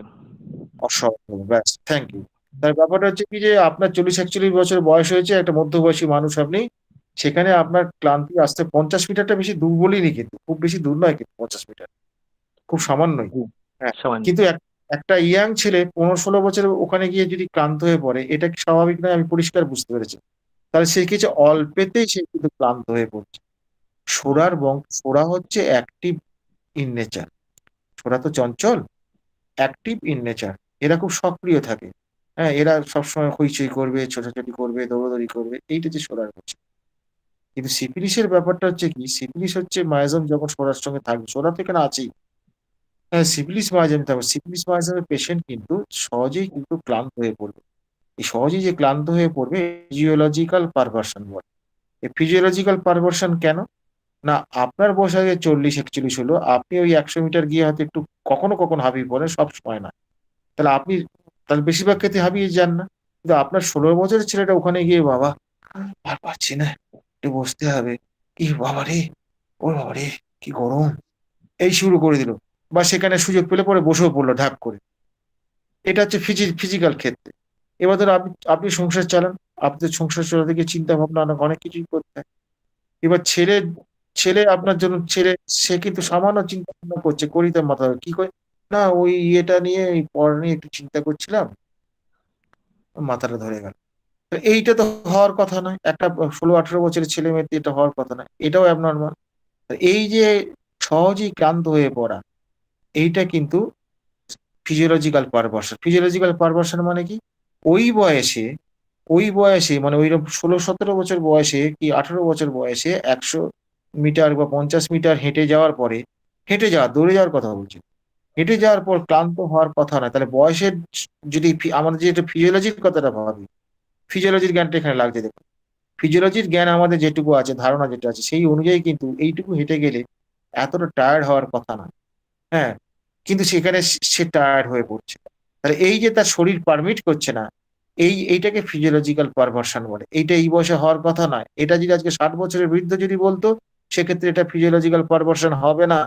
অস্বাভাবিক হবে, ব্যাস, থ্যাংক ইউ। তার ব্যাপারটা হচ্ছে কি যে আপনার 40-41 বছর বয়স হয়েছে, একটা মধ্যবয়সী মানুষ আপনি, সেখানে আপনার ক্লান্তি আসতে 50 মিটারটা বেশি দূর বলিনি, কিন্তু খুব বেশি দূর নয়, কিন্তু 50 মিটার খুব সামান্যই। হ্যাঁ, কিন্তু একটা ইয়াং ছেলে 15-16 বছর ওখানে গিয়ে যদি ক্লান্ত হয়ে পড়ে, এটা কি স্বাভাবিক নয়? আমি পরিষ্কার বুঝতে পেরেছি। তাহলে সে কিছু অল্পেতেই সে কিন্তু ক্লান্ত হয়ে পড়ছে। সোরা হচ্ছে অ্যাক্টিভ ইন নেচার। সোরা তো চঞ্চল, অ্যাক্টিভ ইন নেচার। এরা খুব সক্রিয় থাকে। হ্যাঁ, এরা সবসময় হইচই করবে, ছোটাছুটি করবে, দৌড়াদৌড়ি করবে, এইটা যে সোরার হচ্ছে। কিন্তু সিফিলিসের ব্যাপারটা হচ্ছে কি, সিফিলিস হচ্ছে মায়াজম যখন সোরার সঙ্গে থাকবে, সোরা তো এখানে আছেই। হ্যাঁ, সিফিলিস মায়াজম থাকবে, সিফিলিস মায়াজমের পেশেন্ট কিন্তু সহজেই কিন্তু ক্লান্ত হয়ে পড়বে। এই সহজেই যে ক্লান্ত হয়ে পড়বে, ফিজিওলজিক্যাল পারভার্সন বলে। এই ফিজিওলজিক্যাল পারভার্সন কেন না, আপনার বয়স আগে 40-41 হলো, আপনি ওই 100 মিটার গিয়ে হয়তো একটু কখনো কখনো হাঁপিয়ে পড়েন, সব সময় না। তাহলে বেশিরভাগ ক্ষেত্রে হাঁপিয়ে যান না। কিন্তু আপনার 16 বছরের ছেলেটা ওখানে গিয়ে, বাবা আর পারছি না, একটু বসতে হবে, কি বাবা রে, ও বাবা রে, কি গরম, এই শুরু করে দিল। বা সেখানে সুযোগ পেলে পরে বসেও পড়লো ঢাক করে। এটা হচ্ছে ফিজিক্যাল ক্ষেত্রে। এবার ধরো আপনি আপনি সংসার চালান, আপনাদের সংসার চালাতে গিয়ে চিন্তা ভাবনা অনেক কিছুই করতে হয়। এবার ছেলে ছেলে আপনার জন্য ছেলে, সে কিন্তু সামান্য চিন্তা ভাবনা করছে, করি তার মাথা কি করে না ওই ইয়েটা নিয়ে এই পড়া নিয়ে একটু চিন্তা করছিলাম, মাথাটা ধরে গেল। তো এইটা তো হওয়ার কথা নয়, একটা 16-18 বছরের ছেলে মেয়েতে এটা হওয়ার কথা নয়, এটাও অ্যাবনর্মাল। এই যে সহজেই ক্লান্ত হয়ে পড়া, এইটা কিন্তু ফিজিওলজিক্যাল পারভার্সন। ফিজিওলজিক্যাল পারভার্সন মানে কি, ওই বয়সে ওই বয়সে মানে ওই 16-17 বছর বয়সে কি 18 বছর বয়সে 100 মিটার বা 50 মিটার হেঁটে যাওয়ার পরে, হেঁটে যাওয়া দৌড়ে যাওয়ার কথা বলছি, হেঁটে যাওয়ার পর ক্লান্ত হওয়ার কথা না। তাহলে বয়সের যদি আমাদের যেটা ফিজিওলজির কথাটা ভাবি, ফিজিওলজির জ্ঞানটা এখানে লাগছে। দেখুন ফিজিওলজির জ্ঞান আমাদের যেটুকু আছে, ধারণা যেটা আছে, সেই অনুযায়ী কিন্তু এইটুকু হেঁটে গেলে এতটা টায়ার্ড হওয়ার কথা না। হ্যাঁ, কিন্তু সেখানে সে টায়ার্ড হয়ে পড়ছে। তাহলে এই যে তার শরীর পারমিট করছে না, এইটাকে ফিজিওলজিক্যাল পারভার্সন বলে। এইটা এই বয়সে হওয়ার কথা নয়। এটা যদি আজকে 60 বছরের বৃদ্ধ যদি বলতো, সেক্ষেত্রে এটা ফিজিওলজিক্যাল পারভার্সন হবে না,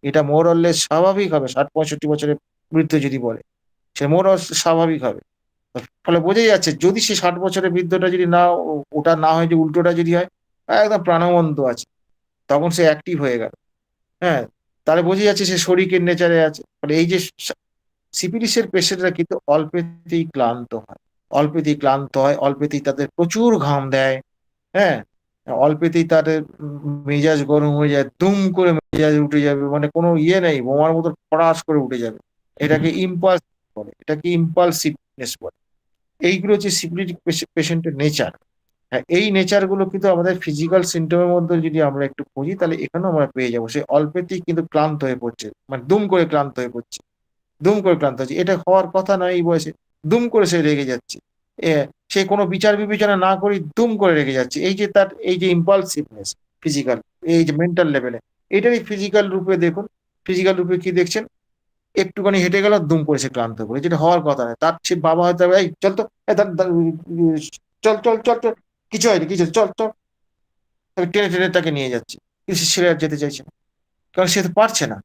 এটা মোর অরলেস স্বাভাবিক হবে। 60-65 বছরের বৃদ্ধ যদি বলে, সে মোর স্বাভাবিক হবে। ফলে বোঝাই যাচ্ছে যদি সে 60 বছরের বৃদ্ধটা যদি না, ওটা না হয়, যে উল্টোটা যদি হয়, একদম প্রাণবন্ত আছে, তখন সে অ্যাক্টিভ হয়ে গেল। হ্যাঁ, তাহলে বোঝা যাচ্ছে সে শরীরের নেচারে আছে। ফলে এই যে সিফিলিসের পেশেন্টরা কিন্তু অল্পেতেই ক্লান্ত হয়, অল্পেতেই ক্লান্ত হয়, অল্পেতেই তাদের প্রচুর ঘাম দেয়। হ্যাঁ, অল্পেতেই তাদের মেজাজ গরম হয়ে যায়, দুম করে মেজাজ উঠে যাবে, মানে কোনো ইয়ে নেই, বোমার মতো ফড়াস করে উঠে যাবে। এটাকে ইম্পালস বলে, এটাকে ইম্পালসিভনেস বলে। এইগুলো হচ্ছে সিফিলিটিক পেশেন্টের নেচার। হ্যাঁ, এই নেচার গুলো কিন্তু আমাদের ফিজিক্যাল সিমটমের মধ্যে যদি আমরা একটু খুঁজি, তাহলে এখানেও আমরা পেয়ে যাবো। সে অল্পেতেই কিন্তু ক্লান্ত হয়ে পড়ছে, মানে দুম করে ক্লান্ত হয়ে পড়ছে, দুম করে ক্লান্ত হচ্ছে। এটা হওয়ার কথা নয় এই বয়সে। দুম করে সে রেগে যাচ্ছে, সে কোনো বিচার বিবেচনা না করে দুম করে রেগে যাচ্ছে। এই যে তার এই যে ইম্পালসিভনেস ফিজিক্যাল, এই যে মেন্টাল লেভেলে, এটারই ফিজিক্যাল রূপে দেখুন। ফিজিক্যাল রূপে কি দেখছেন, একটুখানি হেঁটে গেল, দুম করে সে ক্লান্ত করে, যেটা হওয়ার কথা নয়। তার সে বাবা হয়তো এই চল তো, চল চল চল চল, কিছু হয়নি, কিছু চল চল, টেনে টেনে তাকে নিয়ে যাচ্ছে, কিন্তু সে ছেড়ে আর যেতে চাইছে না, কারণ সে তো পারছে না।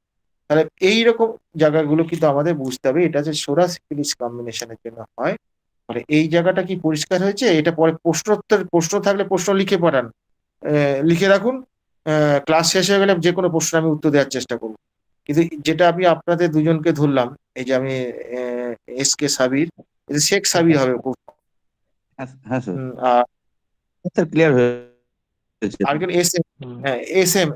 তাহলে এইরকম জায়গাগুলো কিন্তু আমাদের বুঝতে হবে, এটা যে সোরা সিফিলিস কম্বিনেশনের জন্য হয়। মানে এই জায়গাটা কি পরিষ্কার হয়েছে? এটা পরে প্রশ্ন থাকলে প্রশ্ন লিখে পাঠান, লিখে রাখুন। ক্লাস শেষ হয়ে গেলে যে কোনো প্রশ্ন আমি উত্তর দেওয়ার চেষ্টা করব। কিন্তু যেটা আমি আপনাদের দুজনকে ধরলাম, এই যে আমি SK সাবির, এটা শেখ সাবির হবে। হ্যাঁ স্যার, আর স্যার ক্লিয়ার হয়েছে। আরেকজন SM।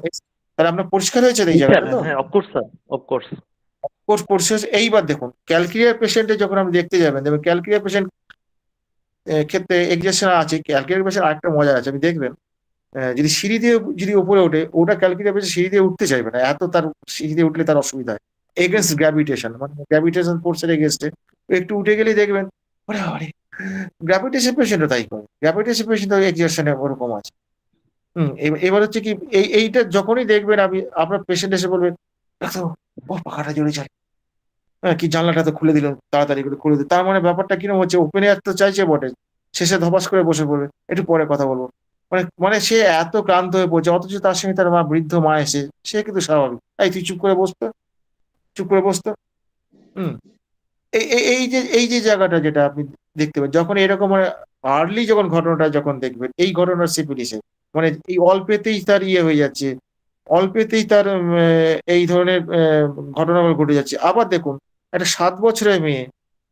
তাহলে আপনার পরিষ্কার হয়েছে এই জায়গাটা তো? হ্যাঁ অফকোর্স স্যার, অফকোর্স। কোর্স পরিশেষ। এইবার দেখুন ক্যালকিরিয়ার পেশেন্টে যখন আপনি দেখতে যাবেন, দেখবেন ক্যালকিরিয়ার পেশেন্ট ক্ষেত্রে এক্সারশন আছে। ক্যালকিরিয়ার পেশেন্ট আরেকটা মজা আছে, আপনি দেখবেন যদি সিঁড়ি দিয়ে যদি উপরে ওঠে, ওটা ক্যালকিরিয়ার পেশেন্ট সিঁড়ি দিয়ে উঠতে চাইবে না, এত তার সিঁড়ি দিয়ে উঠলে তার অসুবিধা হয়। এগেনস্ট গ্র্যাভিটেশন, মানে গ্র্যাভিটেশন ফোর্সের এগেনস্টে একটু উঠে গেলেই দেখবেন ওরে বাবারে। গ্র্যাভিটেশন পেশেন্টও তাই করে, গ্র্যাভিটেশন পেশেন্ট এক্সারশনে ওরকম আছে। এবার হচ্ছে কি, এইটা যখনই দেখবেন আপনি, আপনার পেশেন্ট এসে বলবেন ও পাখাটা জোরে চাই, হ্যাঁ কি জানলাটা তো খুলে দিল, তাড়াতাড়ি করে খুলে দিল, তার মানে ব্যাপারটা কিরকম হচ্ছে, ওপেন এয়ার তো চাইছে বটে, শেষে ধপাস করে বসে পড়বে, একটু পরে কথা বলবো। মানে মানে সে এত ক্লান্ত হয়ে পড়ছে, অথচ তার সঙ্গে তার বৃদ্ধ মা এসে, সে কিন্তু স্বাভাবিক, এই তুই চুপ করে বসতো, চুপ করে বসতো। হম এই যে জায়গাটা যেটা আপনি দেখতে পাবেন, যখন এরকম আর্লি যখন ঘটনাটা যখন দেখবেন, এই ঘটনার সিফিলিসে মানে এই অল্পেতেই তার ইয়ে হয়ে যাচ্ছে, অল্পেতেই তার এই ধরনের ঘটনাগুলো ঘটে যাচ্ছে। আবার দেখুন একটা 7 বছরের মেয়ে,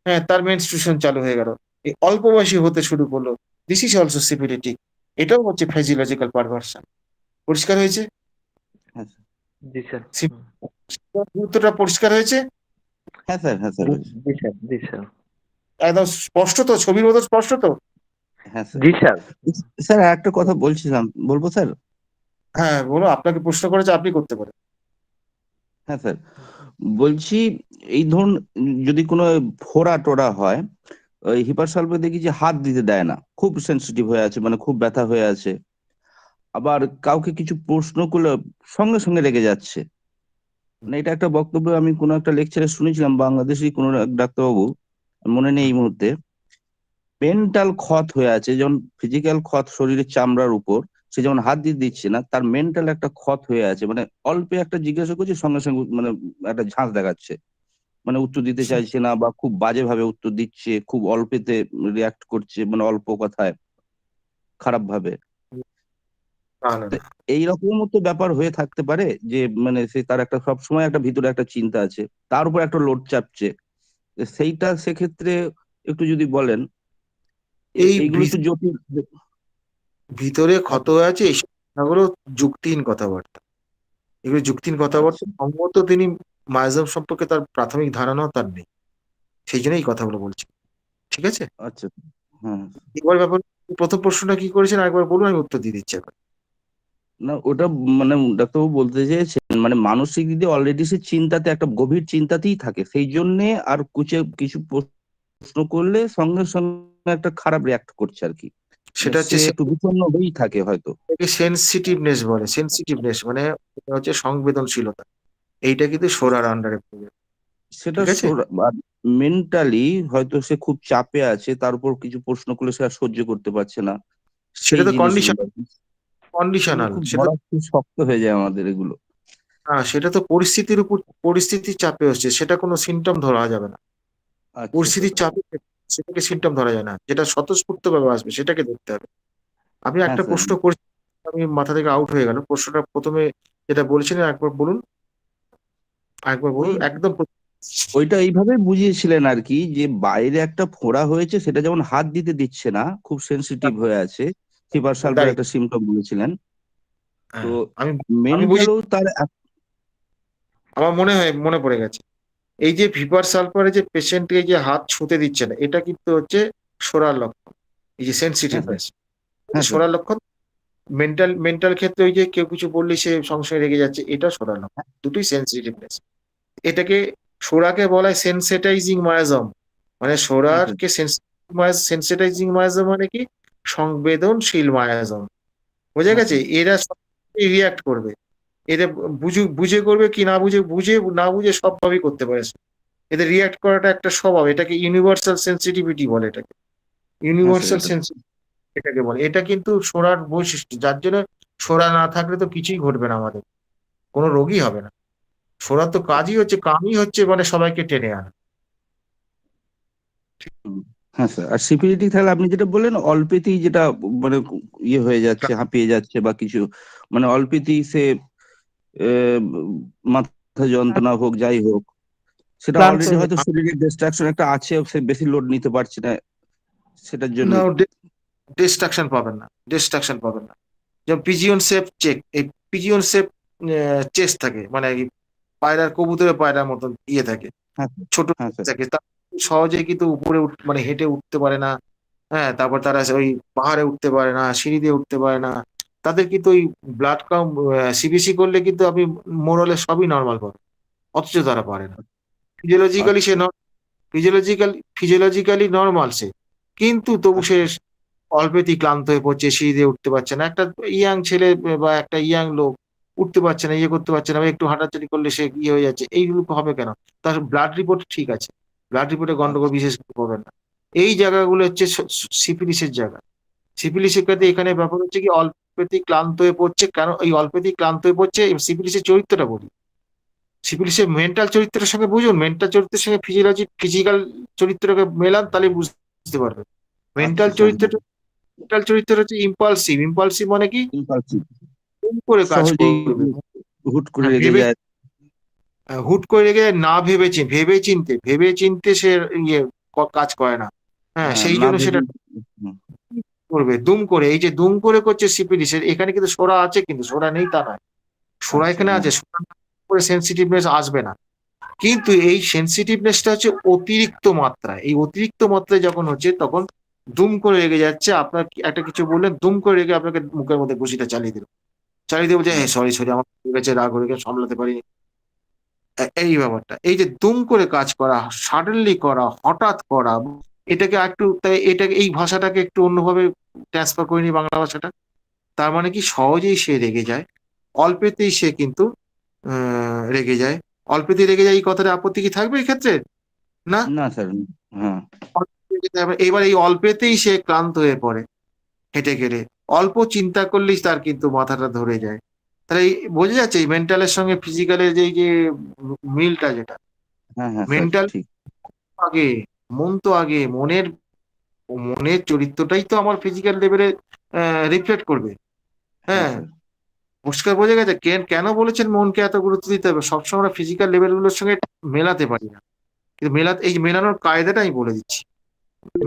হ্যাঁ তার মেনস্ট্রুয়েশন চালু হয়ে গেল, এই অল্প বয়সী হতে শুরু করলো, দিস ইজ অলসো সিফিলিটিক। এটাও হচ্ছে ফিজিওলজিক্যাল পারভার্সন। পরিষ্কার হয়েছে? জি স্যার। গুরুত্বটা পরিষ্কার হয়েছে? হ্যাঁ স্যার, হ্যাঁ স্যার, জি স্যার, জি স্যার। একদম স্পষ্ট তো, ছবির মতো স্পষ্ট তো? হ্যাঁ জি স্যার। স্যার একটা কথা বলছিলাম, বলবো স্যার? হ্যাঁ বলো, আপনাকে প্রশ্ন করেছে, আপনি করতে পারেন। হ্যাঁ স্যার, বলছি এই ধরুন যদি কোনো ফোড়া টোড়া হয়, ওই হিপারসালভে দেখি যে হাত দিতে দেয় না, খুব সেন্সিটিভ হয়ে আছে, মানে খুব ব্যথা হয়ে আছে। আবার কাউকে কিছু প্রশ্ন করলে সঙ্গে সঙ্গে রেগে যাচ্ছে। মানে এটা একটা বক্তব্য আমি কোনো একটা লেকচারে শুনেছিলাম, বাংলাদেশি কোনো এক ডাক্তারবাবু, মনে নেই এই মুহূর্তে। মেন্টাল ক্ষত হয়ে আছে, যেমন ফিজিক্যাল ক্ষত শরীরের চামড়ার উপর, সে যেমন হাত দিয়ে দিচ্ছে না, তার মেন্টাল একটা ক্ষত হয়ে আছে, মানে অল্পে একটা জিজ্ঞাসা করছে সঙ্গে সঙ্গে মানে একটা ঝাঁজ দেখাচ্ছে। মানে উত্তর দিতে চাইছে না বা খুব বাজেভাবে উত্তর দিচ্ছে, খুব অল্পেতে রিয়াক্ট করছে, মানে অল্প কথায় খারাপ ভাবে। না না তো না এইরকমও তো ব্যাপার হয়ে থাকতে পারে যে মানে সে তার একটা সবসময় একটা ভিতরে একটা চিন্তা আছে, তার উপর একটা লোড চাপছে। তো সেইটা সেক্ষেত্রে একটু যদি বলেন, এই এইগুলো একটু জটিল। ভিতরে হ্যাঁ ক্ষত হয়ে আছে, এইসব কথাগুলো যুক্তিহীন কথাবার্তা। এগুলো যুক্তিহীন কথাবার্তা। আচ্ছা সম্ভবত তিনি মায়াজম সম্পর্কে তার প্রাথমিক ধারণাও তার নেই, সেই জন্য এই কথাগুলো বলছি। ঠিক আছে, আচ্ছা। হ্যাঁ এবার ব্যাপার, প্রথম প্রশ্নটা কি করেছেন একবার বলুন, আমি উত্তর দিয়ে দিচ্ছি এখন। না, ওটা মানে ডাক্তারবাবু বলতে চেয়েছেন মানে মানসিক দিক দিয়ে অলরেডি সে চিন্তাতে, একটা গভীর চিন্তাতেই থাকে, সেই জন্যে আর কিছু প্রশ্ন করলে সঙ্গে সঙ্গে একটা খারাপ রিয়াক্ট করছে আর কি, মানে সেটা সে হচ্ছে একটু বিষণ্ণ হয়েই থাকে হয়তো। সেন্সিটিভনেস বলে, সেন্সিটিভনেস মানে এটা হচ্ছে সংবেদনশীলতা। এইটা কিন্তু সোরার আন্ডারে পড়বে। সেটা ঠিক আছে, মেন্টালি হয়তো সে খুব চাপে আছে, তার উপর কিছু প্রশ্ন করলে সে আর সহ্য করতে পারছে না, সেটা সেই তো কন্ডিশন, জিনিসগুলো আর কি। এগুলো কন্ডিশনাল খুব সেটা। ধরা খুব শক্ত হয়ে যায় আমাদের এগুলো। হ্যাঁ, সেটা তো পরিস্থিতির উপর, পরিস্থিতির চাপে হচ্ছে, সেটা কোনো সিমটম ধরা যাবে না। আচ্ছা পরিস্থিতির স্যার। চাপে সেটাকে সিমটম ধরা যায় না, যেটা স্বতঃস্ফূর্ত ভাবে আসবে সেটাকে দেখতে হবে। আপনি হ্যাঁ একটা স্যার। প্রশ্ন করছেন, আমি মাথা থেকে আউট হয়ে গেল প্রশ্নটা, প্রথমে যেটা বলছিলেন একবার বলুন, একবার ওই বলুন একদম ওইটা এইভাবে বুঝিয়েছিলেন আর কি, যে বাইরে একটা ফোড়া হয়েছে, সেটা যেমন হাত দিতে দিচ্ছে না, খুব সেনসিটিভ হয়ে আছে, ফিভার সালফার তাই। একটা সিমটম বলেছিলেন। তো হ্যাঁ, আমি আমি বুঝি, মেন্টালও তার আমার মনে পড়ে গেছে। এই যে ভিপার সালফারে যে পেশেন্টকে যে হাত ছুঁতে দিচ্ছে না, এটা কিন্তু হচ্ছে সোরার লক্ষণ। এই যে হ্যাঁ স্যার। সেন্সিটিভনেস, হ্যাঁ স্যার। সোরার লক্ষণ। মেন্টাল মেন্টাল ক্ষেত্রে ওই যে কেউ কিছু বললে সে সংশয় রেগে যাচ্ছে, এটা সোরার লক্ষণ, দুটোই সেন্সিটিভনেস। এটাকে, সোরাকে বলা হয় সেন্সিটাইজিং মায়াজম, মানে হ্যাঁ স্যার। সোরারকে সেন্সিটাইজিং মায়াজম মানে কি, সংবেদনশীল মায়াজম। বোঝা হ্যাঁ গেছে, স্যার। এরা রিয়াক্ট করবে, এদের বুঝে করবে কি না বুঝে, না বুঝে সবভাবেই করতে পারে। এদের রিয়াক্ট করাটা একটা স্বভাব, এটাকে ইউনিভার্সাল সেন্সিটিভিটি বলে, এটাকে হ্যাঁ স্যার। ইউনিভার্সাল এটা সেন্সিটিভিটি এটাকে বলে। এটা কিন্তু সোরার বৈশিষ্ট্য, যার জন্য সোরা না থাকলে তো কিছুই ঘটবে না, আমাদের কোনো রোগই হবে না। সোরার তো কামই হচ্ছে মানে সবাইকে টেনে আনা। হ্যাঁ স্যার। আর সিপিলিটি তাহলে আপনি যেটা বললেন অল্পেতেই, যেটা মানে ইয়ে হয়ে যাচ্ছে, হাঁপিয়ে যাচ্ছে বা কিছু, মানে অল্পেতেই সে আহ, মাথা যন্ত্রণা হোক যাই হোক, সেটা ক্লান্ত অলরেডি হয়ে হয়তো যাচ্ছে। শরীরে ডিস্ট্রাকশন একটা আছে, সে বেশি লোড নিতে পারছে না, সেটার জন্য। না, ডিস্ট্রাকশন পাবেন না, ডিস্ট্রাকশন পাবেন না। যেমন পিজিয়ন শেপ চেক, এই পিজিয়ন শেপ চেস্ট থাকে, মানে এই পায়রার, কবুতরের পায়রার মতন ইয়ে থাকে, হ্যাঁ ছোট হ্যাঁ স্যার। থাকে, তা সহজে কিন্তু উপরে মানে হেঁটে উঠতে পারে না। হ্যাঁ, তারপর তারা ওই পাহাড়ে উঠতে পারে না, সিঁড়ি দিয়ে উঠতে পারে না। তাদের কিন্তু ওই ব্লাড কাউন্ট সিবিসি করলে কিন্তু আপনি মোরলে সবই নর্মাল পাবেন, অথচ তারা পারে না। ফিজিওলজিক্যালি সে ফিজিওলজিক্যালি নর্মাল সে, কিন্তু তবু সে অল্পেতেই ক্লান্ত হয়ে পড়ছে, সিঁড়ি দিয়ে উঠতে পারছে না। একটা ইয়াং ছেলে বা একটা ইয়াং লোক উঠতে পারছে না, ইয়ে করতে পারছে না, বা একটু হাঁটাচালি করলে সে ইয়ে হয়ে যাচ্ছে, এইগুলো হবে কেন? তার ব্লাড রিপোর্ট ঠিক আছে, ব্লাড রিপোর্টে গন্ডগোল বিশেষ কিছু পাবেন না। এই জায়গাগুলো হচ্ছে সিফিলিসের জায়গা। সিফিলিসের ক্ষেত্রে এখানে ব্যাপার হচ্ছে কি, অল্পেতেই ক্লান্ত হয়ে পড়ছে কেন, এই অল্পেতেই ক্লান্ত হয়ে পড়ছে, সিফিলিসের চরিত্রটা বলি। সিফিলিসের মেন্টাল চরিত্রের সঙ্গে বুঝুন, মেন্টাল চরিত্রের সঙ্গে ফিজিক্যাল চরিত্রকে মেলান, তাহলে বুঝতে পারবেন। মেন্টাল চরিত্রটা, মেন্টাল চরিত্র হচ্ছে ইম্পালসিভ। ইম্পালসিভ মানে কি, ইম্পালসিভ, হুট করে কাজ সহজেই করবে। হুট করে হ্যাঁ, রেগে যায়। হুট করে রেগে না ভেবে চিনতে সে ইয়ে কাজ করে না। হ্যাঁ, হ্যাঁ, সেই না জন্য সেটা হুম, করবে দুম করে। এই যে দুম করে করছে সিপিডিসের, এখানে কিন্তু সোরা আছে, কিন্তু সোরা নেই তা নয়, সোরা আচ্ছা এখানে হ্যাঁ। আছে, সোরা করে সেন্সিটিভনেস আসবে না। কিন্তু এই সেন্সিটিভনেসটা হচ্ছে অতিরিক্ত মাত্রায়, এই অতিরিক্ত মাত্রায় যখন হচ্ছে, তখন দুম করে রেগে যাচ্ছে, আপনার একটা কিছু বললেন, দুম করে রেগে আপনাকে মুখের মধ্যে ঘুষিটা চালিয়ে দিল, বলছে হ্যাঁ সরি সরি, আমার হয়ে গেছে, রাগ হয়ে গেছে, সামলাতে পারিনি। এই ব্যাপারটা, এই যে দুম করে কাজ করা, সাডেনলি করা, হঠাৎ করা, এটাকে একটু, তাই এটাকে, এই ভাষাটাকে একটু অন্যভাবে ট্রান্সফার করে নি বাংলা ভাষাটা। তার মানে কি, সহজেই সে রেগে যায়, অল্পেতেই সে কিন্তু রেগে যায়। অল্পেতেই রেগে যায়, এই কথাটা আপত্তি কি থাকবে এক্ষেত্রে? না। না স্যার। হ্যাঁ এবার এই অল্পেতেই সে ক্লান্ত হয়ে পড়ে, হেঁটে গেলে অল্প চিন্তা করলেই তার কিন্তু মাথাটা ধরে যায়। তাহলে বোঝা যাচ্ছে এই মেন্টালের সঙ্গে ফিজিক্যালের যে মিলটা যেটা, হ্যাঁ হ্যাঁ স্যার মেন্টাল ঠিক। আগে, মন তো আগে, মনের চরিত্রটাই তো আমার ফিজিক্যাল লেভেলে রিফ্লেক্ট করবে। হ্যাঁ হ্যাঁ, স্যার। পরিষ্কার বোঝা গেছে কেন বলেছেন মনকে এত গুরুত্ব দিতে হবে। সবসময় আমরা ফিজিক্যাল লেভেলগুলোর সঙ্গে মেলাতে পারি না, কিন্তু এই যে মেলানোর কায়দাটা আমি বলে দিচ্ছি,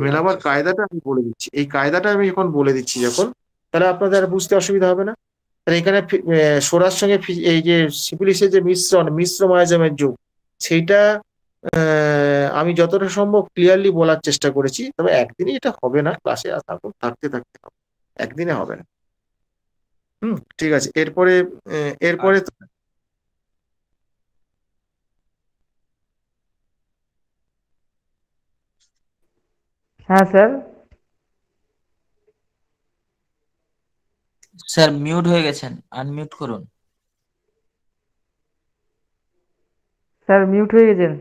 মেলাবার কায়দাটা আমি বলে দিচ্ছি। এই কায়দাটা আমি যখন বলে দিচ্ছি তাহলে আপনাদের আর বুঝতে অসুবিধা হবে না। তাহলে এখানে সোরার সঙ্গে এই যে সিফিলিসের যে মিশ্র মায়াজামের যুগ, সেইটা আমি যতটা সম্ভব ক্লিয়ারলি বলার চেষ্টা করেছি। তবে একদিনই এটা হবে না, ক্লাসে থাকতে হবে, একদিনে হবে না। ঠিক আছে। এরপরে হ্যাঁ স্যার। স্যার মিউট হয়ে গেছেন, আনমিউট করুন। স্যার মিউট হয়ে গেছেন।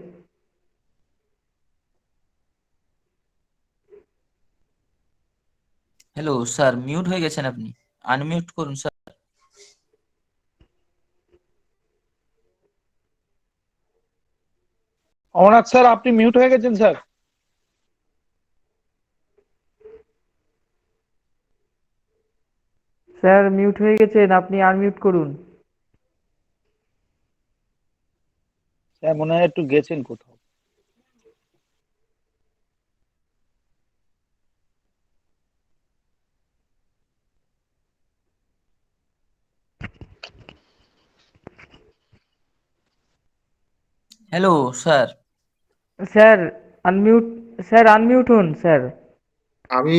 হ্যালো স্যার, মিউট হয়ে গেছেন আপনি, আনমিউট করুন স্যার। অমরনাথ স্যার আপনি মিউট হয়ে গেছেন স্যার। স্যার মিউট হয়ে গেছেন, আপনি আনমিউট করুন। স্যার মনে হয় একটু গেছেন কোথাও। Hello sir. স্যার আনমিউট হন স্যার। আমি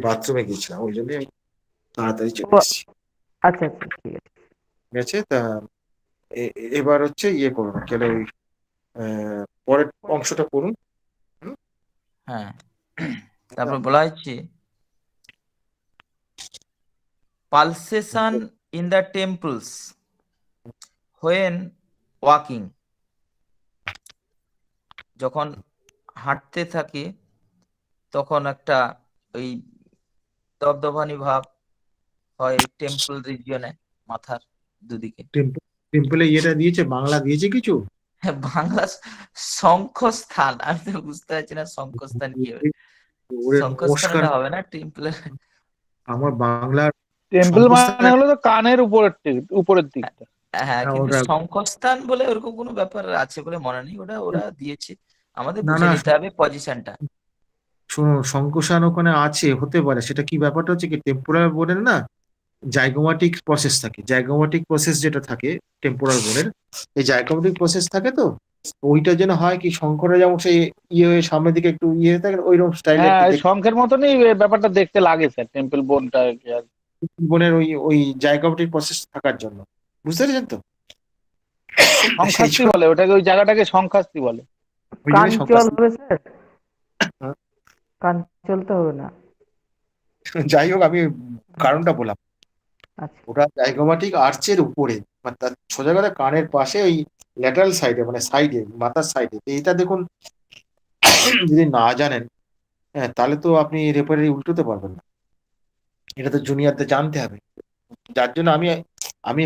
বাথরুমে গেছিলাম, ওই জন্য তাড়াতাড়ি চলে এসেছি। আচ্ছা আচ্ছা, ঠিক আছে। ঠিক আছে। তা এবার হচ্ছে করুন, কেন ওই পরের অংশটা করুন। হ্যাঁ, তারপর বলা হচ্ছে pulsation in the temples when walking, যখন হাঁটতে থাকে তখন একটা ওই দবদবানি ভাব হয় টেম্পল রিজিয়নে, মাথার দুদিকে। টেম্পলে ইয়েটা দিয়েছে, বাংলা দিয়েছে কিছু? হ্যাঁ, বাংলা শঙ্খস্থান, আমি তো বুঝতে পারছি না শঙ্খস্থান কি হবে। শঙ্খস্থান হবে না টেম্পলের। আমার বাংলা টেম্পল মানে হলো তো কানের উপরের দিকটা। হ্যাঁ, কিন্তু শঙ্খস্থান বলে ওরকম কোনো ব্যাপার আছে বলে মনে নেই, ওরা দিয়েছে, আমাদের বুঝে নিতে হবে পজিশনটা। শুনুন, শঙ্কুশান ওখানে আছে, হতে পারে। সেটা কি ব্যাপারটা হচ্ছে কি, টেম্পোরাল বোনের না জাইগোমাটিক প্রসেস থাকে, জাইগোমাটিক প্রসেস যেটা থাকে টেম্পোরাল বোনের, এই জাইগোমাটিক প্রসেস থাকে। তো ওইটার জন্য হয় কি, শঙ্করে যেমন সেই হয়ে সামনের দিকে একটু থাকে, ওইরকম স্টাইলে শঙ্খের মতনই ব্যাপারটা দেখতে লাগে স্যার, টেম্পল বোনটা বোনের ওই জাইগোমাটিক প্রসেস থাকার জন্য। বুঝতে পেরেছেন তো? সংখ্যাস্তি বলে ওটাকে, ওই জায়গাটাকে সংখ্যাস্তি বলে। কাঞ্চল হবে স্যার, কাঞ্চল তো হবে না। যাই হোক, আমি কারণটা বললাম। ওটা জাইগোমাটিক আর্চের উপরে, মানে তার সোজা কথা কানের পাশে, ওই ল্যাটারাল সাইডে, মানে সাইডে, মাথার সাইডে। এইটা দেখুন, যদি না জানেন তাহলে তো আপনি রেপারি উল্টোতে পারবেন না। এটা তো জুনিয়রদের জানতে হবে। যার জন্য আমি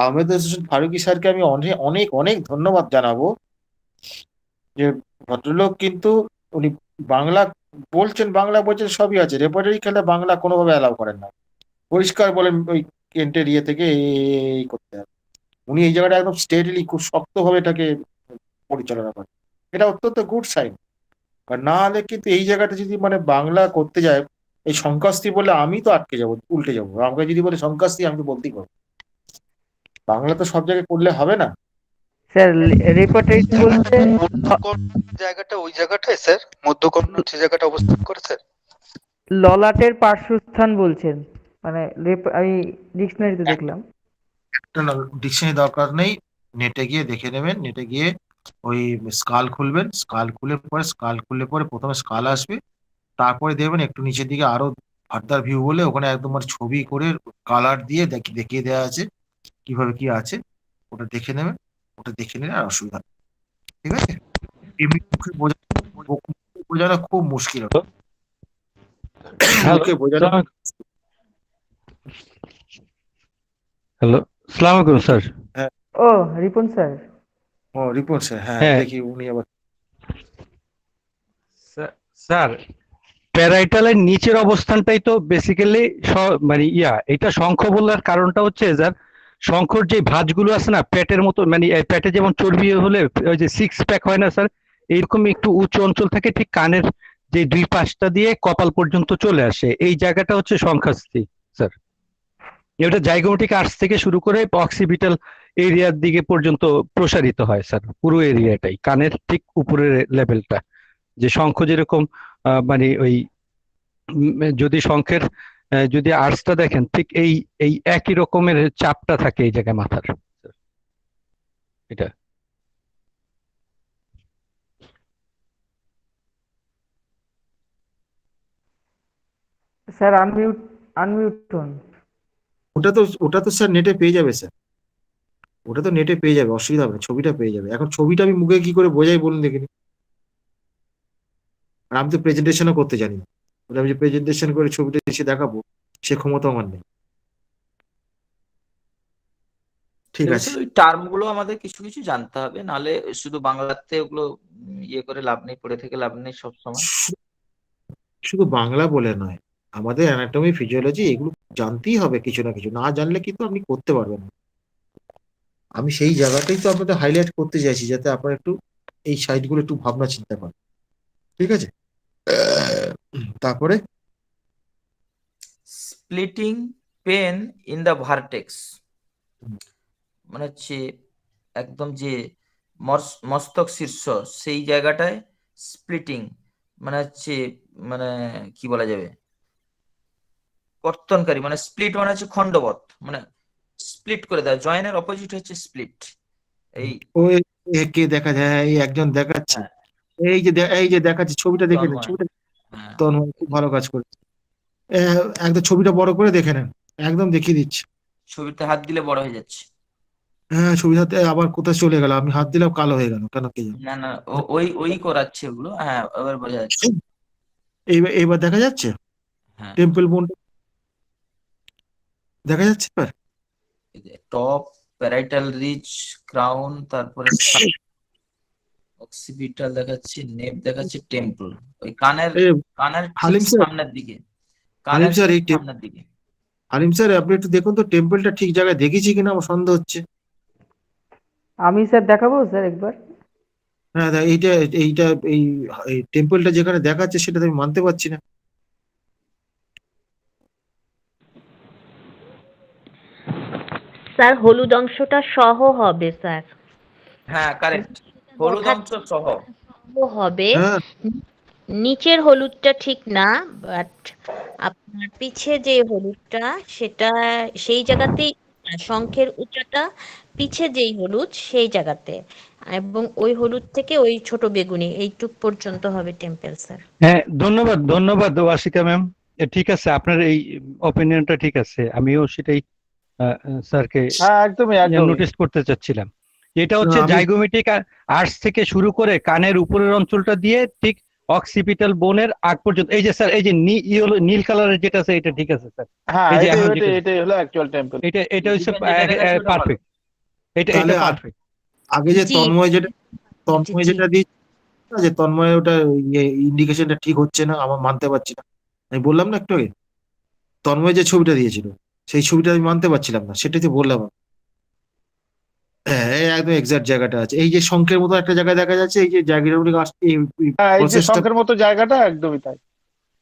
আহমেদ হোসেন ফারুকী স্যারকে আমি অনেক অনেক ধন্যবাদ জানাবো, যে ভদ্রলোক কিন্তু উনি বাংলা বলছেন, সবই আছে। রেপারি খেলে বাংলা কোনোভাবে অ্যালাউ করেন না, পরিষ্কার বলেন ওই কেন্টের থেকে এই করতে হবে। উনি এই জায়গাটা একদম স্টেটলি খুব শক্তভাবে এটাকে পরিচালনা করেন। এটা অত্যন্ত গুড সাইন। আর না হলে কিন্তু এই জায়গাটা যদি মানে বাংলা করতে যায়, এই সংকাস্তি বলে আমি তো আটকে যাবো, উল্টে যাবো। আমাকে যদি বলে সংকাস্তি, আমি তো বলতেই পারবো। বাংলা তো সব জায়গায় করলে হবে না স্যার। রেপার্টরি বলতে জায়গাটা, ওই জায়গাটায় স্যার মধ্যকর্ণ যে জায়গাটা অবস্থান করে স্যার, ললাটের পার্শ্বস্থান বলছেন, মানে আমি ডিকশনারিতে দেখলাম। একটা ডিকশনারি দরকার নেই, নেটে গিয়ে দেখে নেবেন। নেটে গিয়ে ওই স্কাল খুলবেন, স্কাল খুললে পরে প্রথমে স্কাল আসবে, তারপরে দেখবেন একটু নিচের দিকে আরো ফার্দার ভিউ বলে ওখানে একদম ছবি করে কালার দিয়ে দেখিয়ে দেওয়া আছে কিভাবে কি আছে। ওটা দেখে নেবেন, ওটা দেখে নিলে আর অসুবিধা, ঠিক আছে? এমনি মুখে বোঝানো খুব মুশকিল হবে, মুখে বোঝানো। হ্যালো, আসসালামু আলাইকুম স্যার। ও রিপন স্যার, ও রিপন স্যার, হ্যাঁ হ্যাঁ দেখি উনি আবার স্যার প্যারাইটালের নিচের অবস্থানটাই তো বেসিক্যালি মানে এটা শঙ্খ বলার কারণটা হচ্ছে স্যার, শঙ্খর যে ভাঁজগুলো আছে না পেটের মতো, মানে পেটে যেমন চর্বি হলে ওই যে সিক্স প্যাক হয় না স্যার, এইরকম একটু উঁচু অঞ্চল থাকে ঠিক কানের যে দুই পাশটা দিয়ে কপাল পর্যন্ত চলে আসে, এই জায়গাটা হচ্ছে শঙ্খাস্থি স্যার। এটা জাইগোমেটিক আর্চ থেকে শুরু করে অক্সিপিটাল এরিয়ার দিকে পর্যন্ত প্রসারিত হয় স্যার, পুরো এরিয়াটাই কানের ঠিক উপরের লেভেলটা। যে শঙ্খ যেরকম মানে ওই যদি শঙ্খের যদি আর্চটা দেখেন ঠিক এই এই একই রকমের চাপটা থাকে এই জায়গায় মাথার, এটা। স্যার আনমিউট করুন। ওটা তো স্যার নেটে পেয়ে যাবে স্যার, ওটা তো নেটে পেয়ে যাবে, অসুবিধা হবে না, ছবিটা পেয়ে যাবে। এখন ছবিটা আমি মুখে কি করে বোঝাই বলুন দেখিনি। আর আমি তো প্রেজেন্টেশনও করতে জানি না, আমি যে প্রেজেন্টেশন করে ছবিটা এসে দেখাবো সে ক্ষমতা আমার নেই। ঠিক আছে, ওই টার্ম গুলো আমাদের কিছু কিছু জানতে হবে, নাহলে শুধু বাংলাতে ওগুলো ইয়ে করে লাভ নেই, পড়ে থেকে লাভ নেই সবসময়। শুধু বাংলা বলে নয়, আমাদের অ্যানাটমি ফিজিওলজি এগুলো জানতেই হবে কিছু না কিছু, না জানলে কিন্তু আপনি করতে পারবেন না। আমি সেই জায়গাটাই তো আপনাদের হাইলাইট করতে চাইছি, যাতে আপনারা একটু এই সাইডগুলো একটু ভাবনা চিন্তা করেন। ঠিক আছে, তারপরে splitting pain in the vertex, মানে হচ্ছে একদম যে মস্তক শীর্ষ সেই জায়গাটায় স্প্লিটিং, মানে হচ্ছে মানে কি বলা যাবে, কর্তনকারী, মানে স্প্লিট মানে হচ্ছে খণ্ডবত, মানে স্প্লিট করে দেয়, জয়েনের অপোজিট হচ্ছে স্প্লিট। এই ওই কে দেখা যায়, এই একজন দেখাচ্ছে, এই যে দেখাচ্ছে ছবিটা দেখে নেন, ছবিটা তন্ময় খুব ভালো কাজ করেছে। একদম ছবিটা বড় করে দেখে নেন, একদম দেখিয়ে দিচ্ছে। ছবিতে হাত দিলে বড় হয়ে যাচ্ছে। হ্যাঁ, ছবিটাতে আবার কোথায় চলে গেল, আমি হাত দিলাম কালো হয়ে গেল কেন কে জানে। না না ওই করাচ্ছে ওগুলো, হ্যাঁ এবার বোঝা যাচ্ছে। এইবার দেখা যাচ্ছে হ্যাঁ টেম্পল বোনটা দেখা যাচ্ছে এবার। টপ, প্যারাইটাল রিচ, ক্রাউন, তারপরে অক্সিপিটাল দেখাচ্ছে, নেপ দেখাচ্ছে, টেম্পল, ওই কানের হালিম ঠিক স্যার, সামনের দিকে, হালিম কানের স্যার ঠিক এই সামনের দিকে। হালিম স্যার আপনি একটু দেখুন তো টেম্পলটা ঠিক জায়গায় দেখেছি কিনা, আমার সন্দেহ হচ্ছে। আমি স্যার দেখাবো স্যার একবার। হ্যাঁ এইটা এইটা এই টেম্পলটা যেখানে দেখাচ্ছে সেটা আমি মানতে পারছি না। স্যার হলুদ অংশটা সহ হবে স্যার। হ্যাঁ কারেক্ট, হলুদ অংশ সহ হবে, হ্যাঁ নিচের হলুদটা ঠিক না, বাট আপনার পিছে যে হলুদটা সেটা সেই জায়গাতেই, শঙ্খের উচ্চতা পিছে যেই হলুদ সেই জায়গাতে, এবং ওই হলুদ থেকে ওই ছোট বেগুনি এইটুক পর্যন্ত হবে টেম্পল স্যার। হ্যাঁ ধন্যবাদ ওয়াসিকা ম্যাম, ঠিক আছে আপনার এই অপিনিয়নটা ঠিক আছে, আমিও সেটাই স্যারকে হ্যাঁ একদমই নোটিস করতে চাচ্ছিলাম। এটা হচ্ছে আমি জাইগোমেটিক আর্চ থেকে শুরু করে কানের উপরের অঞ্চলটা দিয়ে ঠিক অক্সিপিটাল বোনের আগ পর্যন্ত, এই যে স্যার এই যে নীল কালারের যেটা আছে এটা ঠিক আছে স্যার, হ্যাঁ এই যে এখন এটাই হলো অ্যাকচুয়াল টেম্পল। এটা হচ্ছে পারফেক্ট, এটা তাহলে পারফেক্ট। আগে যে তন্ময় যেটা দিচ্ছে যে তন্ময় ওটা ইন্ডিকেশনটা ঠিক হচ্ছে না, আমার মানতে পারছি না। আমি বললাম না একটু আগে, তন্ময় যে ছবিটা দিয়েছিল সেই ছবিটা আমি মানতে পারছিলাম না, সেটাই তো বললাম। হ্যাঁ একদম এক্সাক্ট জায়গাটা আছে, এই যে শঙ্খের মতো একটা জায়গায় দেখা যাচ্ছে, এই যে জায়গাটা হ্যাঁ এই যে শঙ্খের মতো জায়গাটা একদমই তাই।